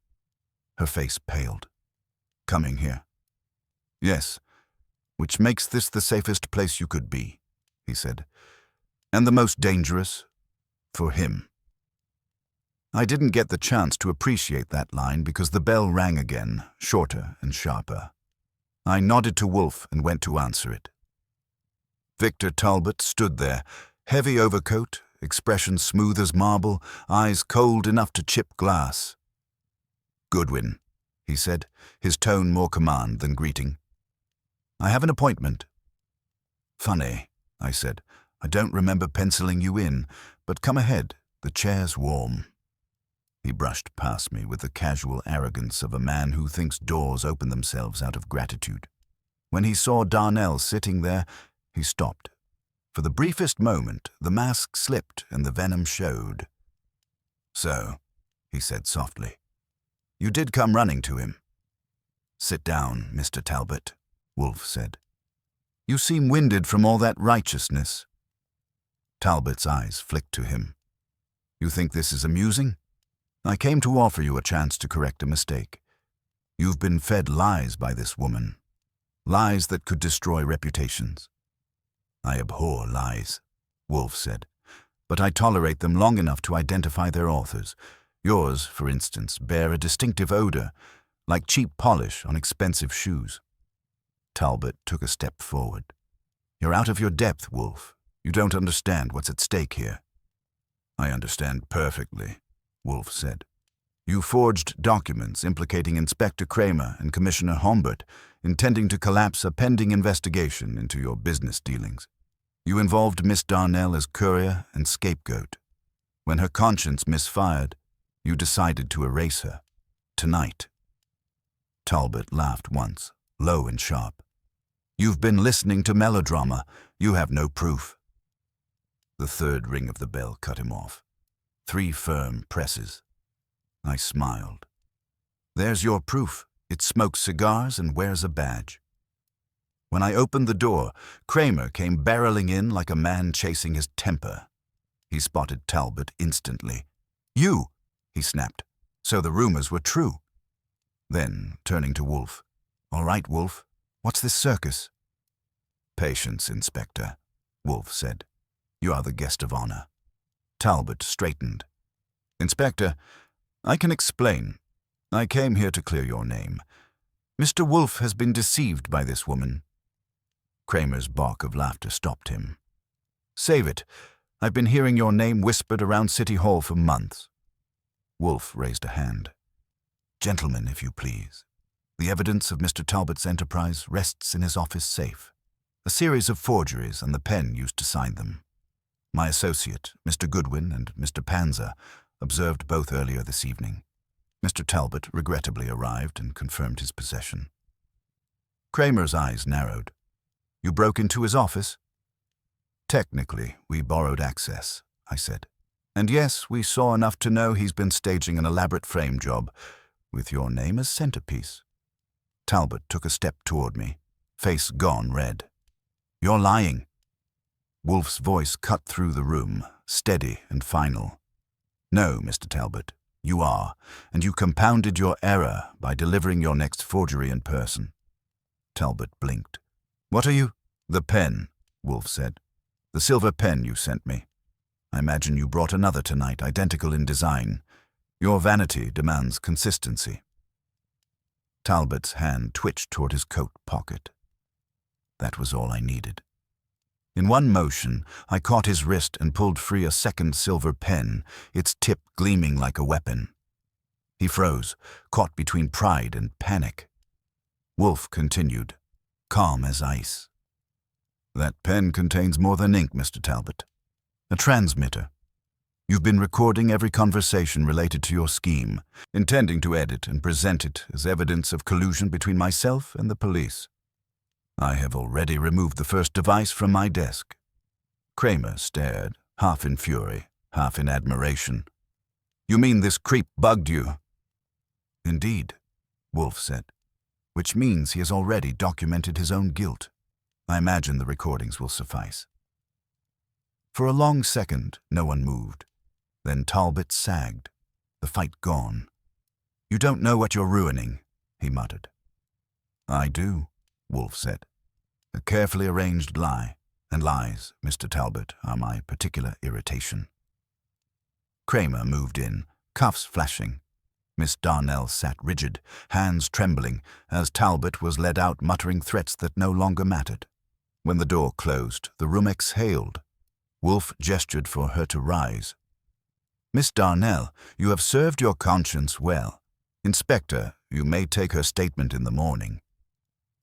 Her face paled. "Coming here?" "Yes, which makes this the safest place you could be," he said, "and the most dangerous for him." I didn't get the chance to appreciate that line because the bell rang again, shorter and sharper. I nodded to Wolfe and went to answer it. Victor Talbot stood there, heavy overcoat, expression smooth as marble, eyes cold enough to chip glass. "Goodwin," he said, his tone more command than greeting. "I have an appointment." "Funny," I said. "I don't remember penciling you in, but come ahead, the chair's warm." He brushed past me with the casual arrogance of a man who thinks doors open themselves out of gratitude. When he saw Darnell sitting there, he stopped. For the briefest moment, the mask slipped and the venom showed. "So," he said softly, "you did come running to him." "Sit down, Mr. Talbot," Wolfe said. "You seem winded from all that righteousness." Talbot's eyes flicked to him. "You think this is amusing? I came to offer you a chance to correct a mistake. You've been fed lies by this woman. Lies that could destroy reputations." "I abhor lies," Wolfe said, "but I tolerate them long enough to identify their authors. Yours, for instance, bear a distinctive odor, like cheap polish on expensive shoes." Talbot took a step forward. "You're out of your depth, Wolfe. You don't understand what's at stake here." "I understand perfectly," Wolfe said. "You forged documents implicating Inspector Cramer and Commissioner Humbert, intending to collapse a pending investigation into your business dealings. You involved Miss Darnell as courier and scapegoat. When her conscience misfired, you decided to erase her. Tonight." Talbot laughed once, low and sharp. "You've been listening to melodrama. You have no proof." The third ring of the bell cut him off. 3 firm presses. I smiled. "There's your proof. It smokes cigars and wears a badge." When I opened the door, Cramer came barreling in like a man chasing his temper. He spotted Talbot instantly. "You!" he snapped. "So the rumors were true." Then, turning to Wolfe, "All right, Wolfe, what's this circus?" "Patience, Inspector," Wolfe said. "You are the guest of honor." Talbot straightened. "Inspector, I can explain. I came here to clear your name. Mr. Wolfe has been deceived by this woman." Cramer's bark of laughter stopped him. "Save it. I've been hearing your name whispered around City Hall for months." Wolfe raised a hand. "Gentlemen, if you please. The evidence of Mr. Talbot's enterprise rests in his office safe. A series of forgeries and the pen used to sign them. My associate, Mr. Goodwin, and Mr. Panzer observed both earlier this evening. Mr. Talbot regrettably arrived and confirmed his possession. Cramer's eyes narrowed. You broke into his office? Technically, we borrowed access, I said. And yes, we saw enough to know he's been staging an elaborate frame job, with your name as centerpiece. Talbot took a step toward me, face gone red. You're lying. Wolfe's voice cut through the room, steady and final. No, Mr. Talbot, you are, and you compounded your error by delivering your next forgery in person. Talbot blinked. What are you? The pen, Wolfe said. The silver pen you sent me. I imagine you brought another tonight, identical in design. Your vanity demands consistency. Talbot's hand twitched toward his coat pocket. That was all I needed. In one motion, I caught his wrist and pulled free a second silver pen, its tip gleaming like a weapon. He froze, caught between pride and panic. Wolfe continued, calm as ice. That pen contains more than ink, Mr. Talbot. A transmitter. You've been recording every conversation related to your scheme, intending to edit and present it as evidence of collusion between myself and the police. I have already removed the first device from my desk. Cramer stared, half in fury, half in admiration. You mean this creep bugged you? Indeed, Wolfe said, which means he has already documented his own guilt. I imagine the recordings will suffice. For a long second, no one moved. Then Talbot sagged, the fight gone. You don't know what you're ruining, he muttered. I do, Wolfe said. A carefully arranged lie, and lies, Mr. Talbot, are my particular irritation. Cramer moved in, cuffs flashing. Miss Darnell sat rigid, hands trembling, as Talbot was led out muttering threats that no longer mattered. When the door closed, the room exhaled. Wolfe gestured for her to rise. Miss Darnell, you have served your conscience well. Inspector, you may take her statement in the morning.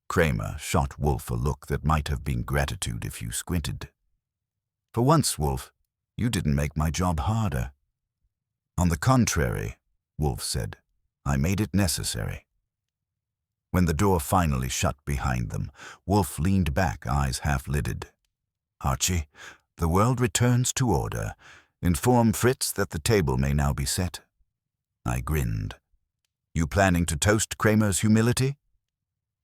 Cramer shot Wolfe a look that might have been gratitude if you squinted. For once, Wolfe, you didn't make my job harder. On the contrary, Wolfe said, I made it necessary. When the door finally shut behind them, Wolfe leaned back, eyes half-lidded. Archie, the world returns to order. Inform Fritz that the table may now be set. I grinned. You planning to toast Cramer's humility?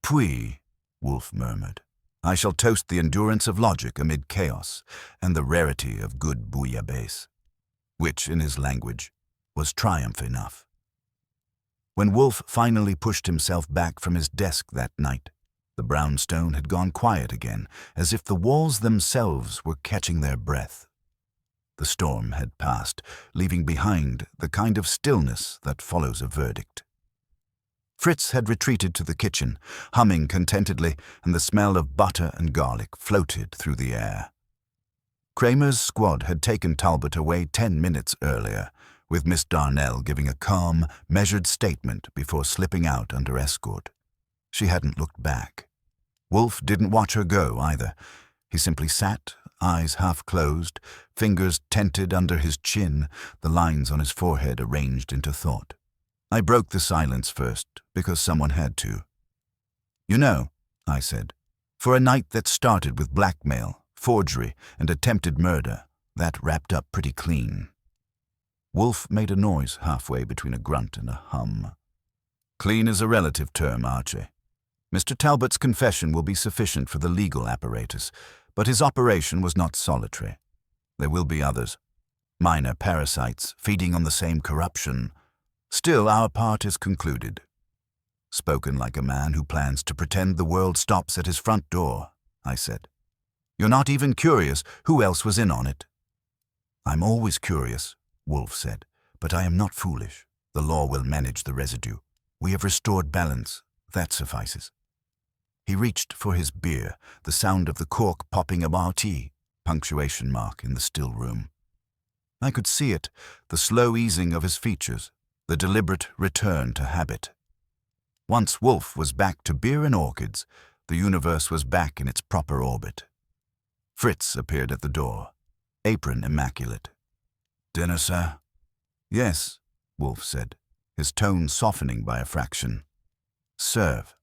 Puis, Wolfe murmured, I shall toast the endurance of logic amid chaos and the rarity of good bouillabaisse, which, in his language, was triumph enough. When Wolfe finally pushed himself back from his desk that night, the brownstone had gone quiet again, as if the walls themselves were catching their breath. The storm had passed, leaving behind the kind of stillness that follows a verdict. Fritz had retreated to the kitchen, humming contentedly, and the smell of butter and garlic floated through the air. Cramer's squad had taken Talbot away 10 minutes earlier, with Miss Darnell giving a calm, measured statement before slipping out under escort. She hadn't looked back. Wolfe didn't watch her go either. He simply sat, eyes half closed, fingers tented under his chin, the lines on his forehead arranged into thought. I broke the silence first, because someone had to. You know, I said, for a night that started with blackmail, forgery, and attempted murder, that wrapped up pretty clean. Wolfe made a noise halfway between a grunt and a hum. Clean is a relative term, Archie. Mr. Talbot's confession will be sufficient for the legal apparatus, but his operation was not solitary. There will be others. Minor parasites feeding on the same corruption. Still, our part is concluded. Spoken like a man who plans to pretend the world stops at his front door, I said. You're not even curious who else was in on it. I'm always curious, Wolfe said, but I am not foolish. The law will manage the residue. We have restored balance. That suffices. He reached for his beer, the sound of the cork popping a martini, punctuation mark in the still room. I could see it, the slow easing of his features, the deliberate return to habit. Once Wolfe was back to beer and orchids, the universe was back in its proper orbit. Fritz appeared at the door. apron immaculate. "Dinner, sir?" "Yes," Wolfe said, his tone softening by a fraction. "Serve."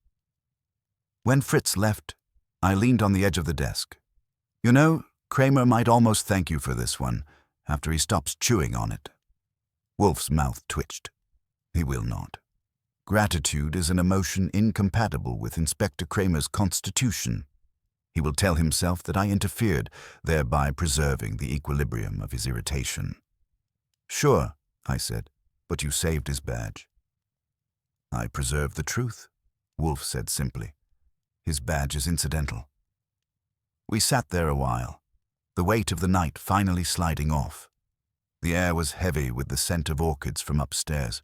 When Fritz left, I leaned on the edge of the desk. "You know, Cramer might almost thank you for this one, after he stops chewing on it." Wolfe's mouth twitched. "He will not. Gratitude is an emotion incompatible with Inspector Cramer's constitution. He will tell himself that I interfered, thereby preserving the equilibrium of his irritation." "Sure," I said, "but you saved his badge." "I preserved the truth," Wolfe said simply. "His badge is incidental." We sat there a while, the weight of the night finally sliding off. The air was heavy with the scent of orchids from upstairs,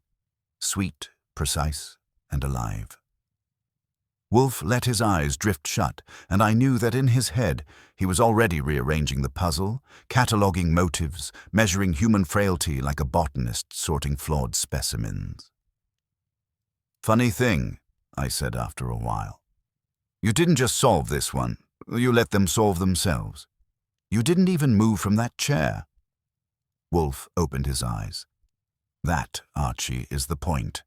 sweet, precise, and alive. Wolfe let his eyes drift shut, and I knew that in his head he was already rearranging the puzzle, cataloguing motives, measuring human frailty like a botanist sorting flawed specimens. "Funny thing," I said after a while. "You didn't just solve this one, you let them solve themselves. You didn't even move from that chair." Wolfe opened his eyes. "That, Archie, is the point.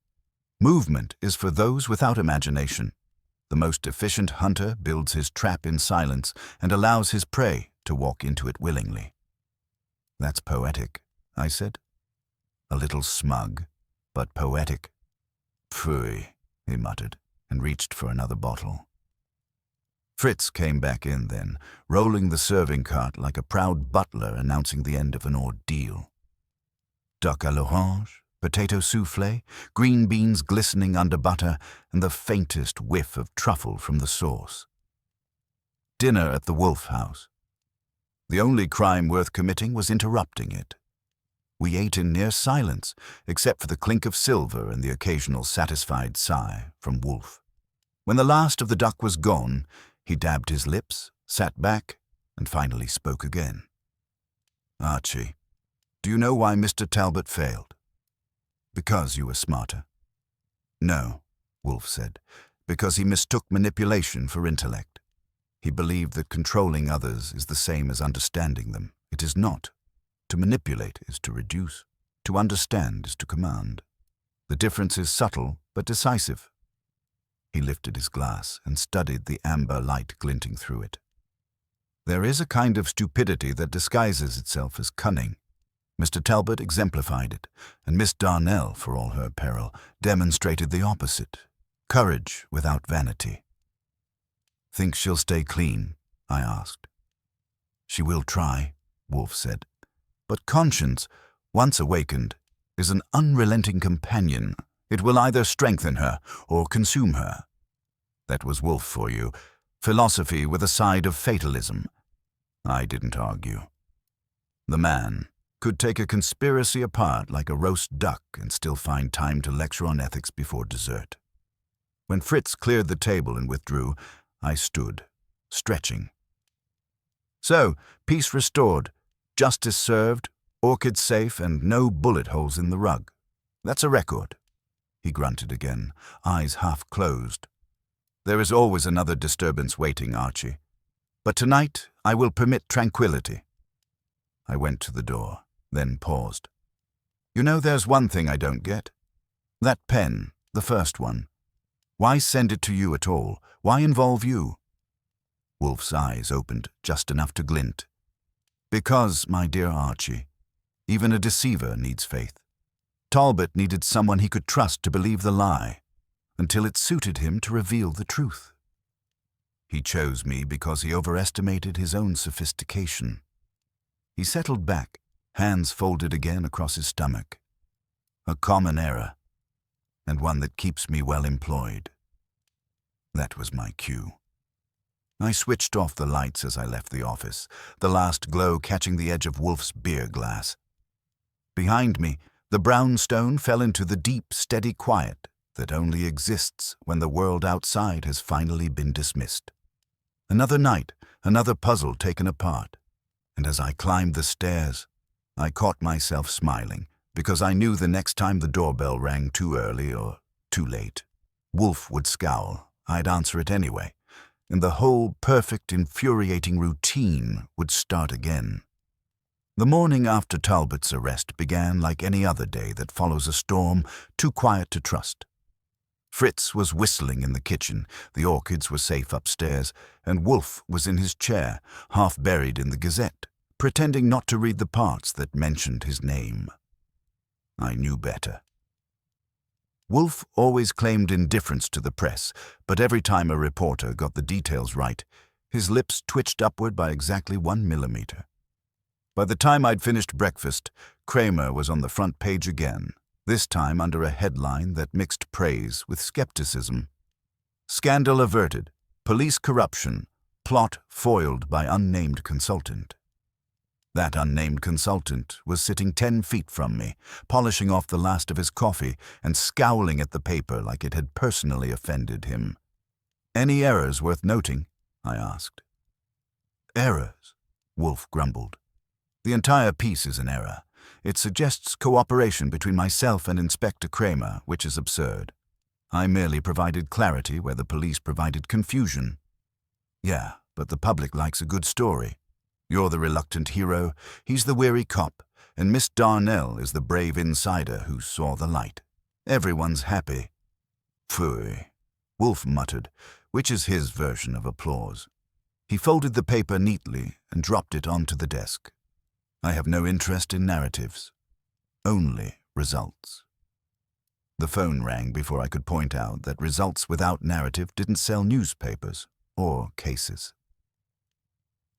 Movement is for those without imagination. The most efficient hunter builds his trap in silence and allows his prey to walk into it willingly." "That's poetic," I said. "A little smug, but poetic." "Phooey," he muttered, and reached for another bottle. Fritz came back in then, rolling the serving cart like a proud butler announcing the end of an ordeal. Duck à l'orange, potato soufflé, green beans glistening under butter, and the faintest whiff of truffle from the sauce. Dinner at the Wolfe house. The only crime worth committing was interrupting it. We ate in near silence, except for the clink of silver and the occasional satisfied sigh from Wolfe. When the last of the duck was gone, he dabbed his lips, sat back, and finally spoke again. "Archie, do you know why Mr. Talbot failed?" "Because you were smarter." "No," Wolfe said, "because he mistook manipulation for intellect. He believed that controlling others is the same as understanding them. It is not. To manipulate is to reduce. To understand is to command. The difference is subtle but decisive." He lifted his glass and studied the amber light glinting through it. "There is a kind of stupidity that disguises itself as cunning. Mr. Talbot exemplified it, and Miss Darnell, for all her peril, demonstrated the opposite. Courage without vanity." "Think she'll stay clean?" I asked. "She will try," Wolfe said. "But conscience, once awakened, is an unrelenting companion. It will either strengthen her or consume her. That was Wolfe for you. Philosophy with a side of fatalism." I didn't argue. The man could take a conspiracy apart like a roast duck and still find time to lecture on ethics before dessert. When Fritz cleared the table and withdrew, I stood, stretching. "So, peace restored, justice served, orchids safe, and no bullet holes in the rug. That's a record." He grunted again, eyes half closed. "There is always another disturbance waiting, Archie. But tonight I will permit tranquility." I went to the door, then paused. "You know, there's one thing I don't get. That pen, the first one. Why send it to you at all? Why involve you?" Wolfe's eyes opened just enough to glint. "Because, my dear Archie, even a deceiver needs faith. Talbot needed someone he could trust to believe the lie, until it suited him to reveal the truth. He chose me because he overestimated his own sophistication." He settled back, hands folded again across his stomach. "A common error, and one that keeps me well employed." That was my cue. I switched off the lights as I left the office, the last glow catching the edge of Wolfe's beer glass. Behind me, the brownstone fell into the deep, steady quiet that only exists when the world outside has finally been dismissed. Another night, another puzzle taken apart, and as I climbed the stairs, I caught myself smiling, because I knew the next time the doorbell rang too early or too late, Wolfe would scowl, I'd answer it anyway, and the whole perfect, infuriating routine would start again. The morning after Talbot's arrest began like any other day that follows a storm too quiet to trust. Fritz was whistling in the kitchen, the orchids were safe upstairs, and Wolfe was in his chair, half buried in the Gazette, pretending not to read the parts that mentioned his name. I knew better. Wolfe always claimed indifference to the press, but every time a reporter got the details right, his lips twitched upward by exactly 1 millimeter. By the time I'd finished breakfast, Cramer was on the front page again, this time under a headline that mixed praise with skepticism. Scandal averted, police corruption, plot foiled by unnamed consultant. That unnamed consultant was sitting 10 feet from me, polishing off the last of his coffee and scowling at the paper like it had personally offended him. "Any errors worth noting?" I asked. "Errors?" Wolfe grumbled. "The entire piece is an error. It suggests cooperation between myself and Inspector Cramer, which is absurd. I merely provided clarity where the police provided confusion." "Yeah, but the public likes a good story. You're the reluctant hero, he's the weary cop, and Miss Darnell is the brave insider who saw the light. Everyone's happy." "Phooey," Wolfe muttered, which is his version of applause. He folded the paper neatly and dropped it onto the desk. "I have no interest in narratives. Only results." The phone rang before I could point out that results without narrative didn't sell newspapers or cases.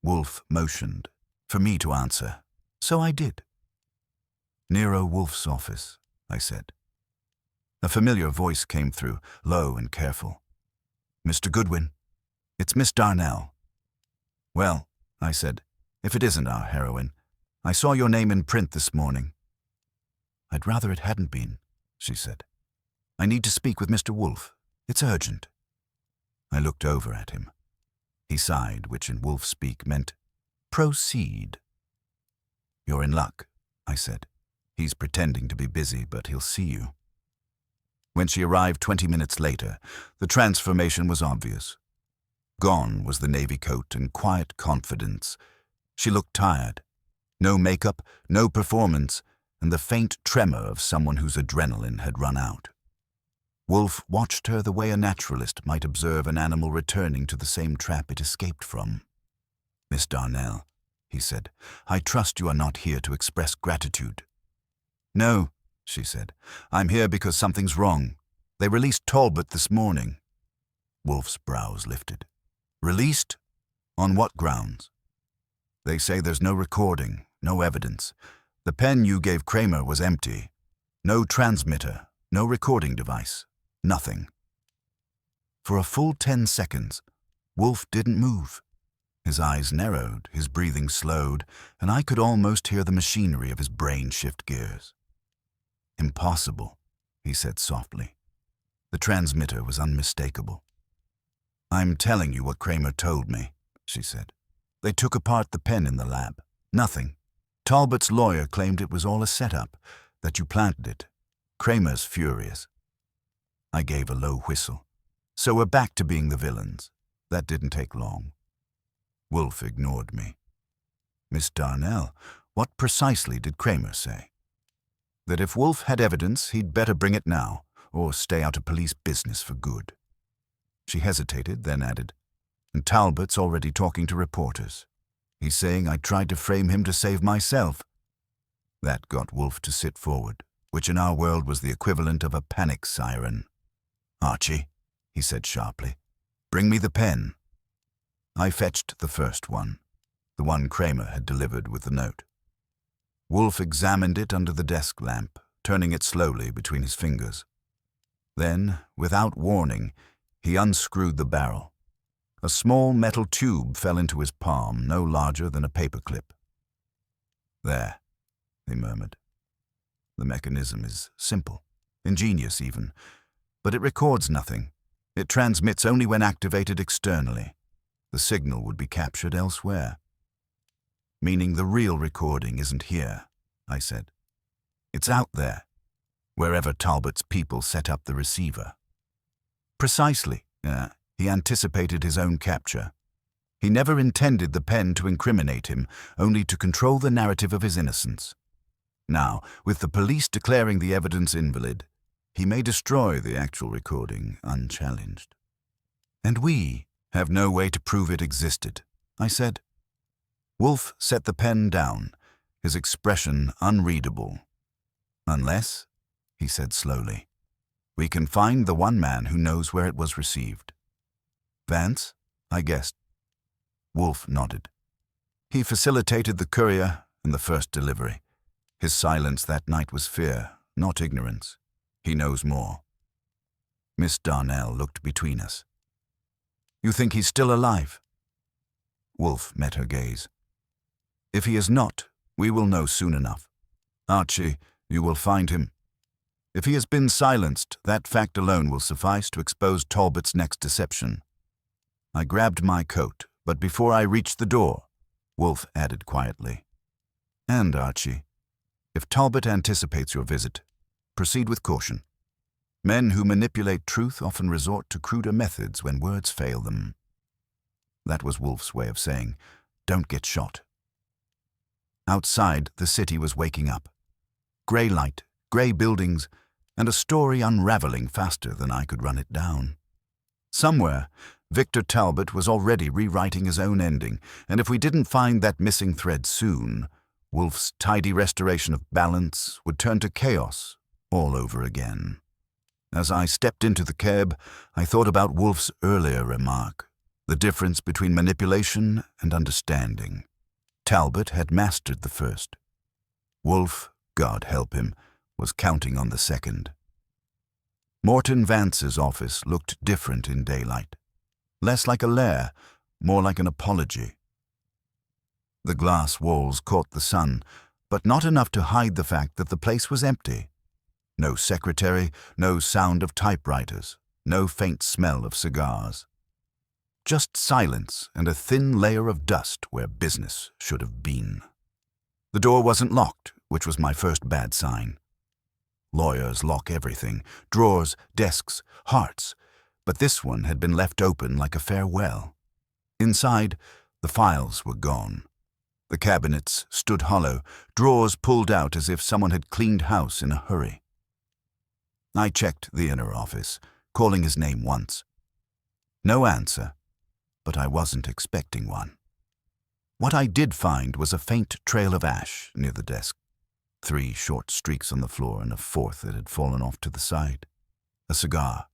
Wolfe motioned for me to answer, so I did. "Nero Wolfe's office," I said. A familiar voice came through, low and careful. "Mr. Goodwin, it's Miss Darnell." "Well," I said, "if it isn't our heroine, I saw your name in print this morning." "I'd rather it hadn't been," she said. "I need to speak with Mr. Wolfe. It's urgent." I looked over at him. He sighed, which in Wolfe speak meant, "Proceed." "You're in luck," I said. "He's pretending to be busy, but he'll see you." When she arrived 20 minutes later, the transformation was obvious. Gone was the navy coat and quiet confidence. She looked tired. No makeup, no performance, and the faint tremor of someone whose adrenaline had run out. Wolfe watched her the way a naturalist might observe an animal returning to the same trap it escaped from. "Miss Darnell," he said, "I trust you are not here to express gratitude." "No," she said. "I'm here because something's wrong. They released Talbot this morning." Wolfe's brows lifted. "Released? On what grounds?" "They say there's no recording, no evidence. The pen you gave Cramer was empty. No transmitter, no recording device. Nothing." For a full 10 seconds, Wolfe didn't move. His eyes narrowed, his breathing slowed, and I could almost hear the machinery of his brain shift gears. "Impossible," he said softly. The transmitter was unmistakable. "I'm telling you what Cramer told me," she said. "They took apart the pen in the lab. Nothing. Talbot's lawyer claimed it was all a setup, that you planted it. Cramer's furious." I gave a low whistle. "So we're back to being the villains." That didn't take long. Wolfe ignored me. "Miss Darnell, what precisely did Cramer say?" "That if Wolfe had evidence, he'd better bring it now, or stay out of police business for good." She hesitated, then added, "And Talbot's already talking to reporters. He's saying I tried to frame him to save myself." That got Wolfe to sit forward, which in our world was the equivalent of a panic siren. "Archie," he said sharply, "bring me the pen." I fetched the first one, the one Cramer had delivered with the note. Wolfe examined it under the desk lamp, turning it slowly between his fingers. Then, without warning, he unscrewed the barrel. A small metal tube fell into his palm, no larger than a paperclip. "There," he murmured. "The mechanism is simple, ingenious even, but it records nothing. It transmits only when activated externally. The signal would be captured elsewhere." "Meaning the real recording isn't here," I said. "It's out there, wherever Talbot's people set up the receiver." "Precisely. He anticipated his own capture." He never intended the pen to incriminate him, only to control the narrative of his innocence. Now, with the police declaring the evidence invalid, he may destroy the actual recording unchallenged. And we have no way to prove it existed, I said. Wolfe set the pen down, his expression unreadable. Unless, he said slowly, we can find the one man who knows where it was received. Vance, I guessed. Wolfe nodded. He facilitated the courier and the first delivery. His silence that night was fear, not ignorance. He knows more. Miss Darnell looked between us. You think he's still alive? Wolfe met her gaze. If he is not, we will know soon enough. Archie, you will find him. If he has been silenced, that fact alone will suffice to expose Talbot's next deception. I grabbed my coat, but before I reached the door, Wolfe added quietly. And, Archie, if Talbot anticipates your visit, proceed with caution. Men who manipulate truth often resort to cruder methods when words fail them. That was Wolfe's way of saying, don't get shot. Outside, the city was waking up. Grey light, grey buildings, and a story unraveling faster than I could run it down. Somewhere, Victor Talbot was already rewriting his own ending, and if we didn't find that missing thread soon, Wolfe's tidy restoration of balance would turn to chaos all over again. As I stepped into the cab, I thought about Wolfe's earlier remark, the difference between manipulation and understanding. Talbot had mastered the first. Wolfe, God help him, was counting on the second. Morton Vance's office looked different in daylight. Less like a lair, more like an apology. The glass walls caught the sun, but not enough to hide the fact that the place was empty. No secretary, no sound of typewriters, no faint smell of cigars. Just silence and a thin layer of dust where business should have been. The door wasn't locked, which was my first bad sign. Lawyers lock everything, drawers, desks, hearts, but this one had been left open like a farewell. Inside, the files were gone. The cabinets stood hollow, drawers pulled out as if someone had cleaned house in a hurry. I checked the inner office, calling his name once. No answer, but I wasn't expecting one. What I did find was a faint trail of ash near the desk. 3 short streaks on the floor and a 4th that had fallen off to the side. A cigar,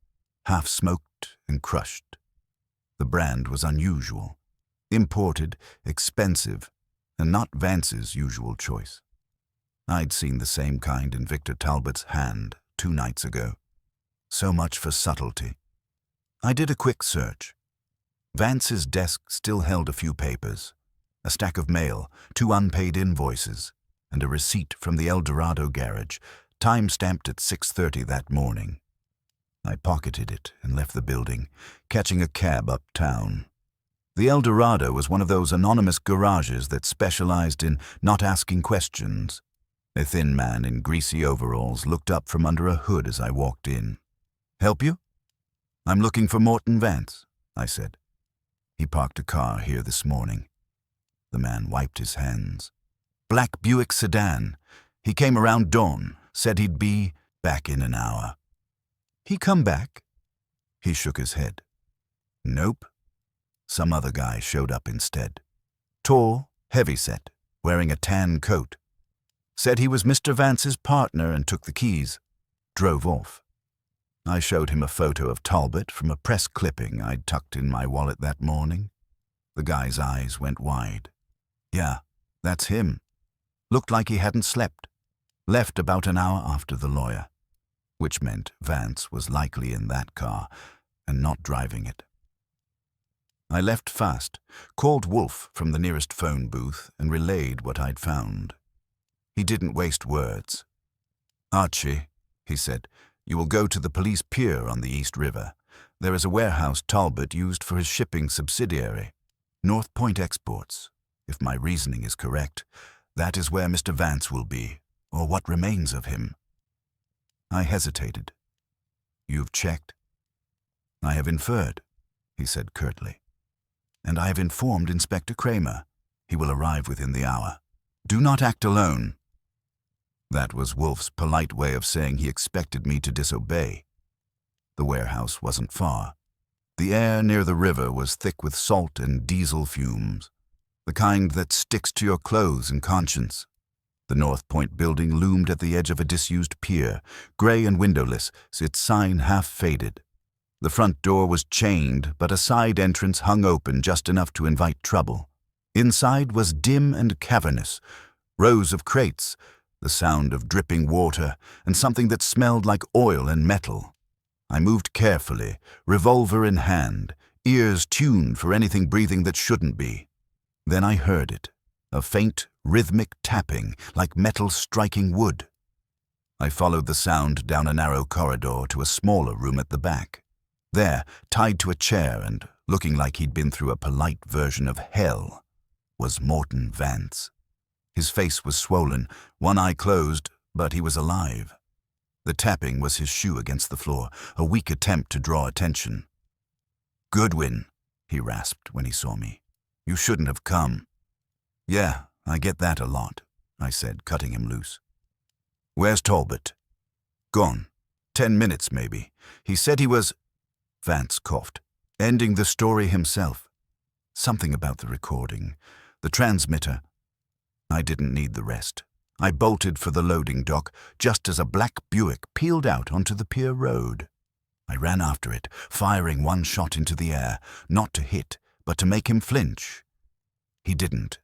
half smoked and crushed. The brand was unusual, imported, expensive, and not Vance's usual choice. I'd seen the same kind in Victor Talbot's hand 2 nights ago. So much for subtlety. I did a quick search. Vance's desk still held a few papers, a stack of mail, 2 unpaid invoices, and a receipt from the El Dorado garage, time-stamped at 6:30 that morning. I pocketed it and left the building, catching a cab uptown. The El Dorado was one of those anonymous garages that specialized in not asking questions. A thin man in greasy overalls looked up from under a hood as I walked in. "Help you?" "I'm looking for Morton Vance," I said. "He parked a car here this morning." The man wiped his hands. "Black Buick sedan. He came around dawn, said he'd be back in an hour." "He come back?" He shook his head. "Nope. Some other guy showed up instead. Tall, heavyset, wearing a tan coat. Said he was Mr. Vance's partner and took the keys. Drove off." I showed him a photo of Talbot from a press clipping I'd tucked in my wallet that morning. The guy's eyes went wide. "Yeah, that's him. Looked like he hadn't slept. Left about an hour after the lawyer." Which meant Vance was likely in that car and not driving it. I left fast, called Wolfe from the nearest phone booth and relayed what I'd found. He didn't waste words. "Archie," he said, "you will go to the police pier on the East River. There is a warehouse Talbot used for his shipping subsidiary, North Point Exports. If my reasoning is correct, that is where Mr. Vance will be, or what remains of him." I hesitated. "You've checked?" "I have inferred," he said curtly. and I have informed Inspector Cramer. He will arrive within the hour. Do not act alone." That was Wolfe's polite way of saying he expected me to disobey. The warehouse wasn't far. The air near the river was thick with salt and diesel fumes, the kind that sticks to your clothes and conscience. The North Point building loomed at the edge of a disused pier, gray and windowless, its sign half faded. The front door was chained, but a side entrance hung open just enough to invite trouble. Inside was dim and cavernous, rows of crates, the sound of dripping water, and something that smelled like oil and metal. I moved carefully, revolver in hand, ears tuned for anything breathing that shouldn't be. Then I heard it, a faint, rhythmic tapping, like metal striking wood. I followed the sound down a narrow corridor to a smaller room at the back. There, tied to a chair and looking like he'd been through a polite version of hell, was Morton Vance. His face was swollen, one eye closed, but he was alive. The tapping was his shoe against the floor, a weak attempt to draw attention. "Goodwin," he rasped when he saw me. "You shouldn't have come." "Yeah, I get that a lot," I said, cutting him loose. "Where's Talbot?" "Gone. 10 minutes, maybe. He said he was—" Vance coughed, ending the story himself. Something about the recording, the transmitter. I didn't need the rest. I bolted for the loading dock just as a black Buick peeled out onto the pier road. I ran after it, firing one shot into the air, not to hit, but to make him flinch. He didn't.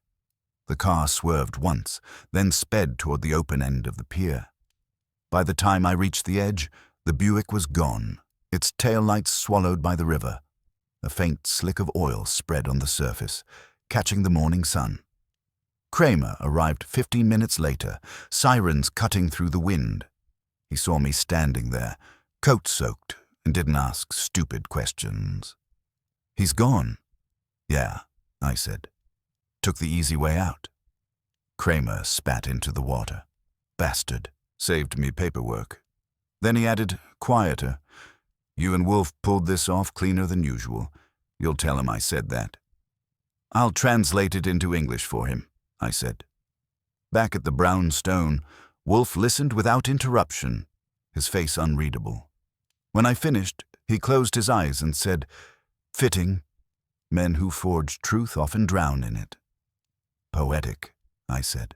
The car swerved once, then sped toward the open end of the pier. By the time I reached the edge, the Buick was gone, its taillights swallowed by the river. A faint slick of oil spread on the surface, catching the morning sun. Cramer arrived 15 minutes later, sirens cutting through the wind. He saw me standing there, coat-soaked, and didn't ask stupid questions. "He's gone." "Yeah," I said. "Took the easy way out." Cramer spat into the water. "Bastard. Saved me paperwork." Then he added, quieter, "You and Wolfe pulled this off cleaner than usual. You'll tell him I said that." "I'll translate it into English for him," I said. Back at the brown stone, Wolfe listened without interruption, his face unreadable. When I finished, he closed his eyes and said, "Fitting. Men who forge truth often drown in it." "Poetic," I said.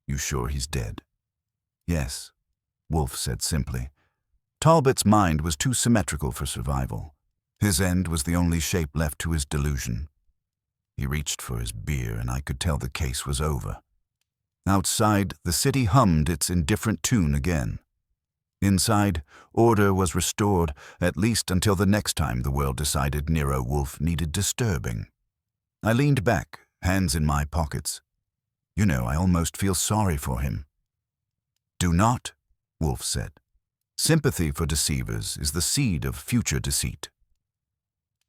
"You sure he's dead?" "Yes," Wolfe said simply. Talbot's mind was too symmetrical for survival. His end was the only shape left to his delusion. He reached for his beer, and I could tell the case was over. Outside, the city hummed its indifferent tune again. Inside, order was restored, at least until the next time the world decided Nero Wolfe needed disturbing. I leaned back, hands in my pockets. You know, I almost feel sorry for him. "Do not," Wolfe said. "Sympathy for deceivers is the seed of future deceit."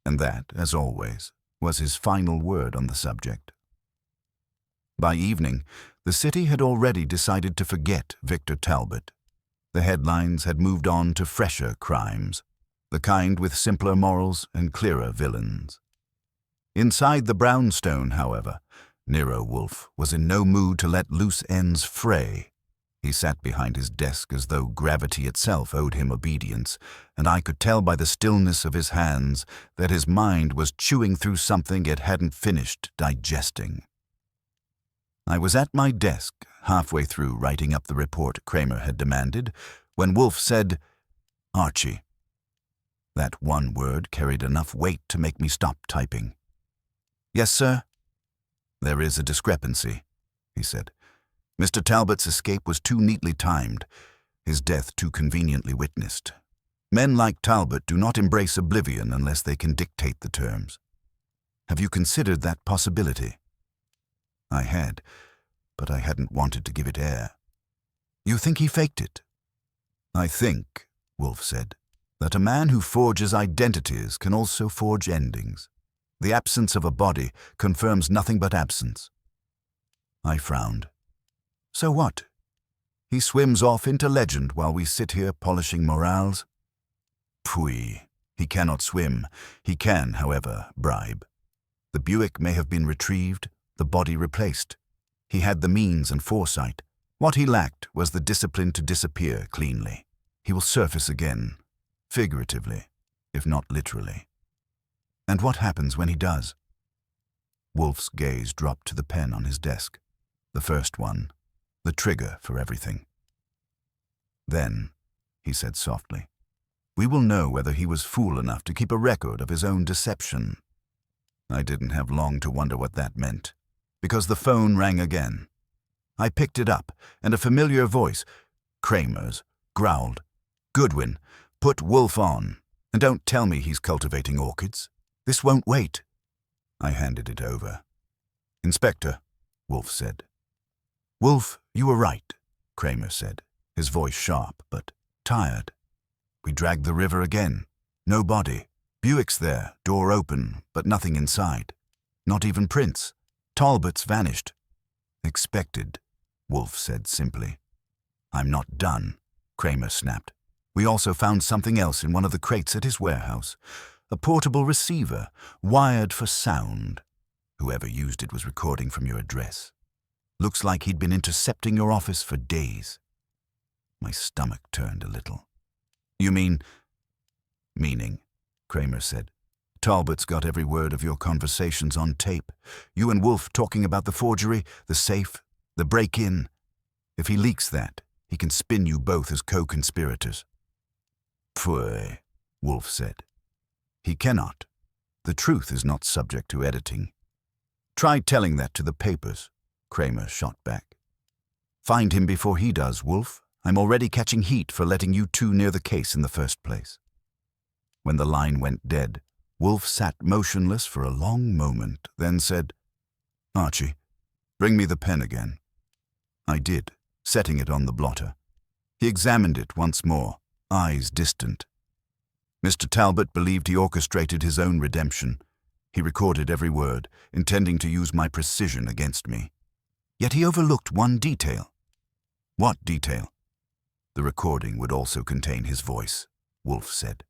And that, as always, was his final word on the subject. By evening, the city had already decided to forget Victor Talbot. The headlines had moved on to fresher crimes, the kind with simpler morals and clearer villains. Inside the brownstone, however, Nero Wolfe was in no mood to let loose ends fray. He sat behind his desk as though gravity itself owed him obedience, and I could tell by the stillness of his hands that his mind was chewing through something it hadn't finished digesting. I was at my desk, halfway through writing up the report Cramer had demanded, when Wolfe said, "Archie." That one word carried enough weight to make me stop typing. "Yes, sir?" "There is a discrepancy," he said. "Mr. Talbot's escape was too neatly timed, his death too conveniently witnessed. Men like Talbot do not embrace oblivion unless they can dictate the terms. Have you considered that possibility?" I had, but I hadn't wanted to give it air. "You think he faked it?" "I think," Wolfe said, "that a man who forges identities can also forge endings. The absence of a body confirms nothing but absence." I frowned. "So what? He swims off into legend while we sit here polishing morals?" "Pfui, he cannot swim. He can, however, bribe. The Buick may have been retrieved, the body replaced. He had the means and foresight. What he lacked was the discipline to disappear cleanly. He will surface again, figuratively, if not literally. And what happens when he does? Wolfe's gaze dropped to the pen on his desk. The first one, the trigger for everything. Then, he said softly, we will know whether he was fool enough to keep a record of his own deception. I didn't have long to wonder what that meant, because the phone rang again. I picked it up, and a familiar voice, Cramer's, growled, Goodwin, put Wolfe on, and don't tell me he's cultivating orchids. This won't wait. I handed it over. Inspector, Wolfe said. Wolfe, you were right, Cramer said, his voice sharp but tired. We dragged the river again. No body. Buick's there, door open, but nothing inside. Not even prints. Talbot's vanished. Expected, Wolfe said simply. I'm not done, Cramer snapped. We also found something else in one of the crates at his warehouse. A portable receiver, wired for sound. Whoever used it was recording from your address. Looks like he'd been intercepting your office for days. My stomach turned a little. You mean? Meaning, Cramer said. Talbot's got every word of your conversations on tape. You and Wolfe talking about the forgery, the safe, the break-in. If he leaks that, he can spin you both as co-conspirators. Pfui, Wolfe said. He cannot. The truth is not subject to editing. Try telling that to the papers, Cramer shot back. Find him before he does, Wolfe. I'm already catching heat for letting you two near the case in the first place. When the line went dead, Wolfe sat motionless for a long moment, then said, Archie, bring me the pen again. I did, setting it on the blotter. He examined it once more, eyes distant. Mr. Talbot believed he orchestrated his own redemption. He recorded every word, intending to use my precision against me. Yet he overlooked one detail. What detail? The recording would also contain his voice, Wolfe said.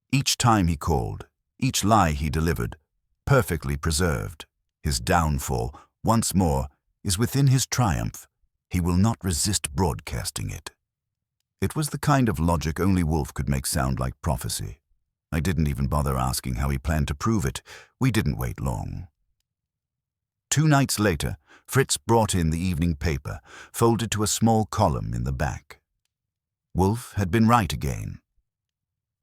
Each time he called, each lie he delivered, perfectly preserved. His downfall, once more, is within his triumph. He will not resist broadcasting it. It was the kind of logic only Wolfe could make sound like prophecy. I didn't even bother asking how he planned to prove it. We didn't wait long. 2 nights later, Fritz brought in the evening paper, folded to a small column in the back. Wolfe had been right again.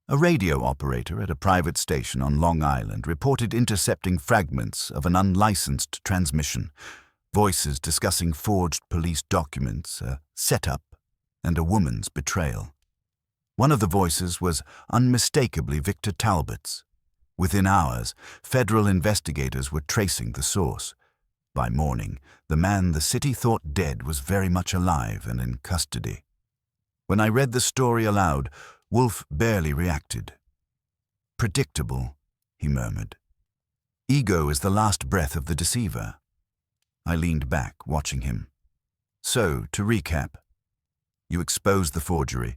A radio operator at a private station on Long Island reported intercepting fragments of an unlicensed transmission, voices discussing forged police documents, a setup, and a woman's betrayal. One of the voices was unmistakably Victor Talbot's. Within hours, federal investigators were tracing the source. By morning, the man the city thought dead was very much alive and in custody. When I read the story aloud, Wolfe barely reacted. Predictable, he murmured. Ego is the last breath of the deceiver. I leaned back, watching him. So, to recap, you exposed the forgery,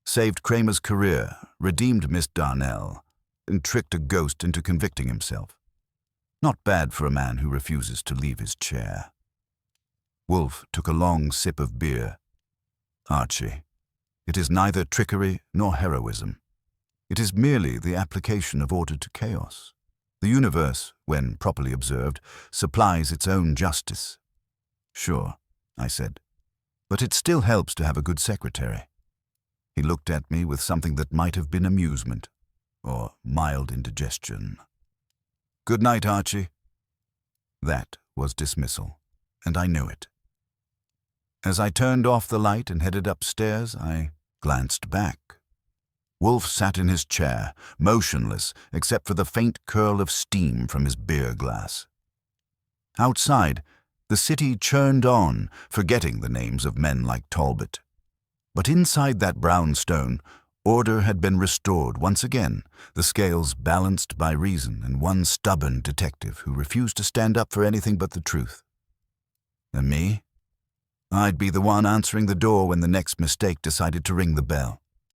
saved Cramer's career, redeemed Miss Darnell, and tricked a ghost into convicting himself. Not bad for a man who refuses to leave his chair. Wolfe took a long sip of beer. Archie, it is neither trickery nor heroism. It is merely the application of order to chaos. The universe, when properly observed, supplies its own justice. Sure, I said, but it still helps to have a good secretary. He looked at me with something that might have been amusement, or mild indigestion. Good night, Archie. That was dismissal, and I knew it. As I turned off the light and headed upstairs, I glanced back. Wolfe sat in his chair, motionless except for the faint curl of steam from his beer glass. Outside, the city churned on, forgetting the names of men like Talbot. But inside that brown stone, order had been restored once again, the scales balanced by reason and one stubborn detective who refused to stand up for anything but the truth. And me? I'd be the one answering the door when the next mistake decided to ring the bell.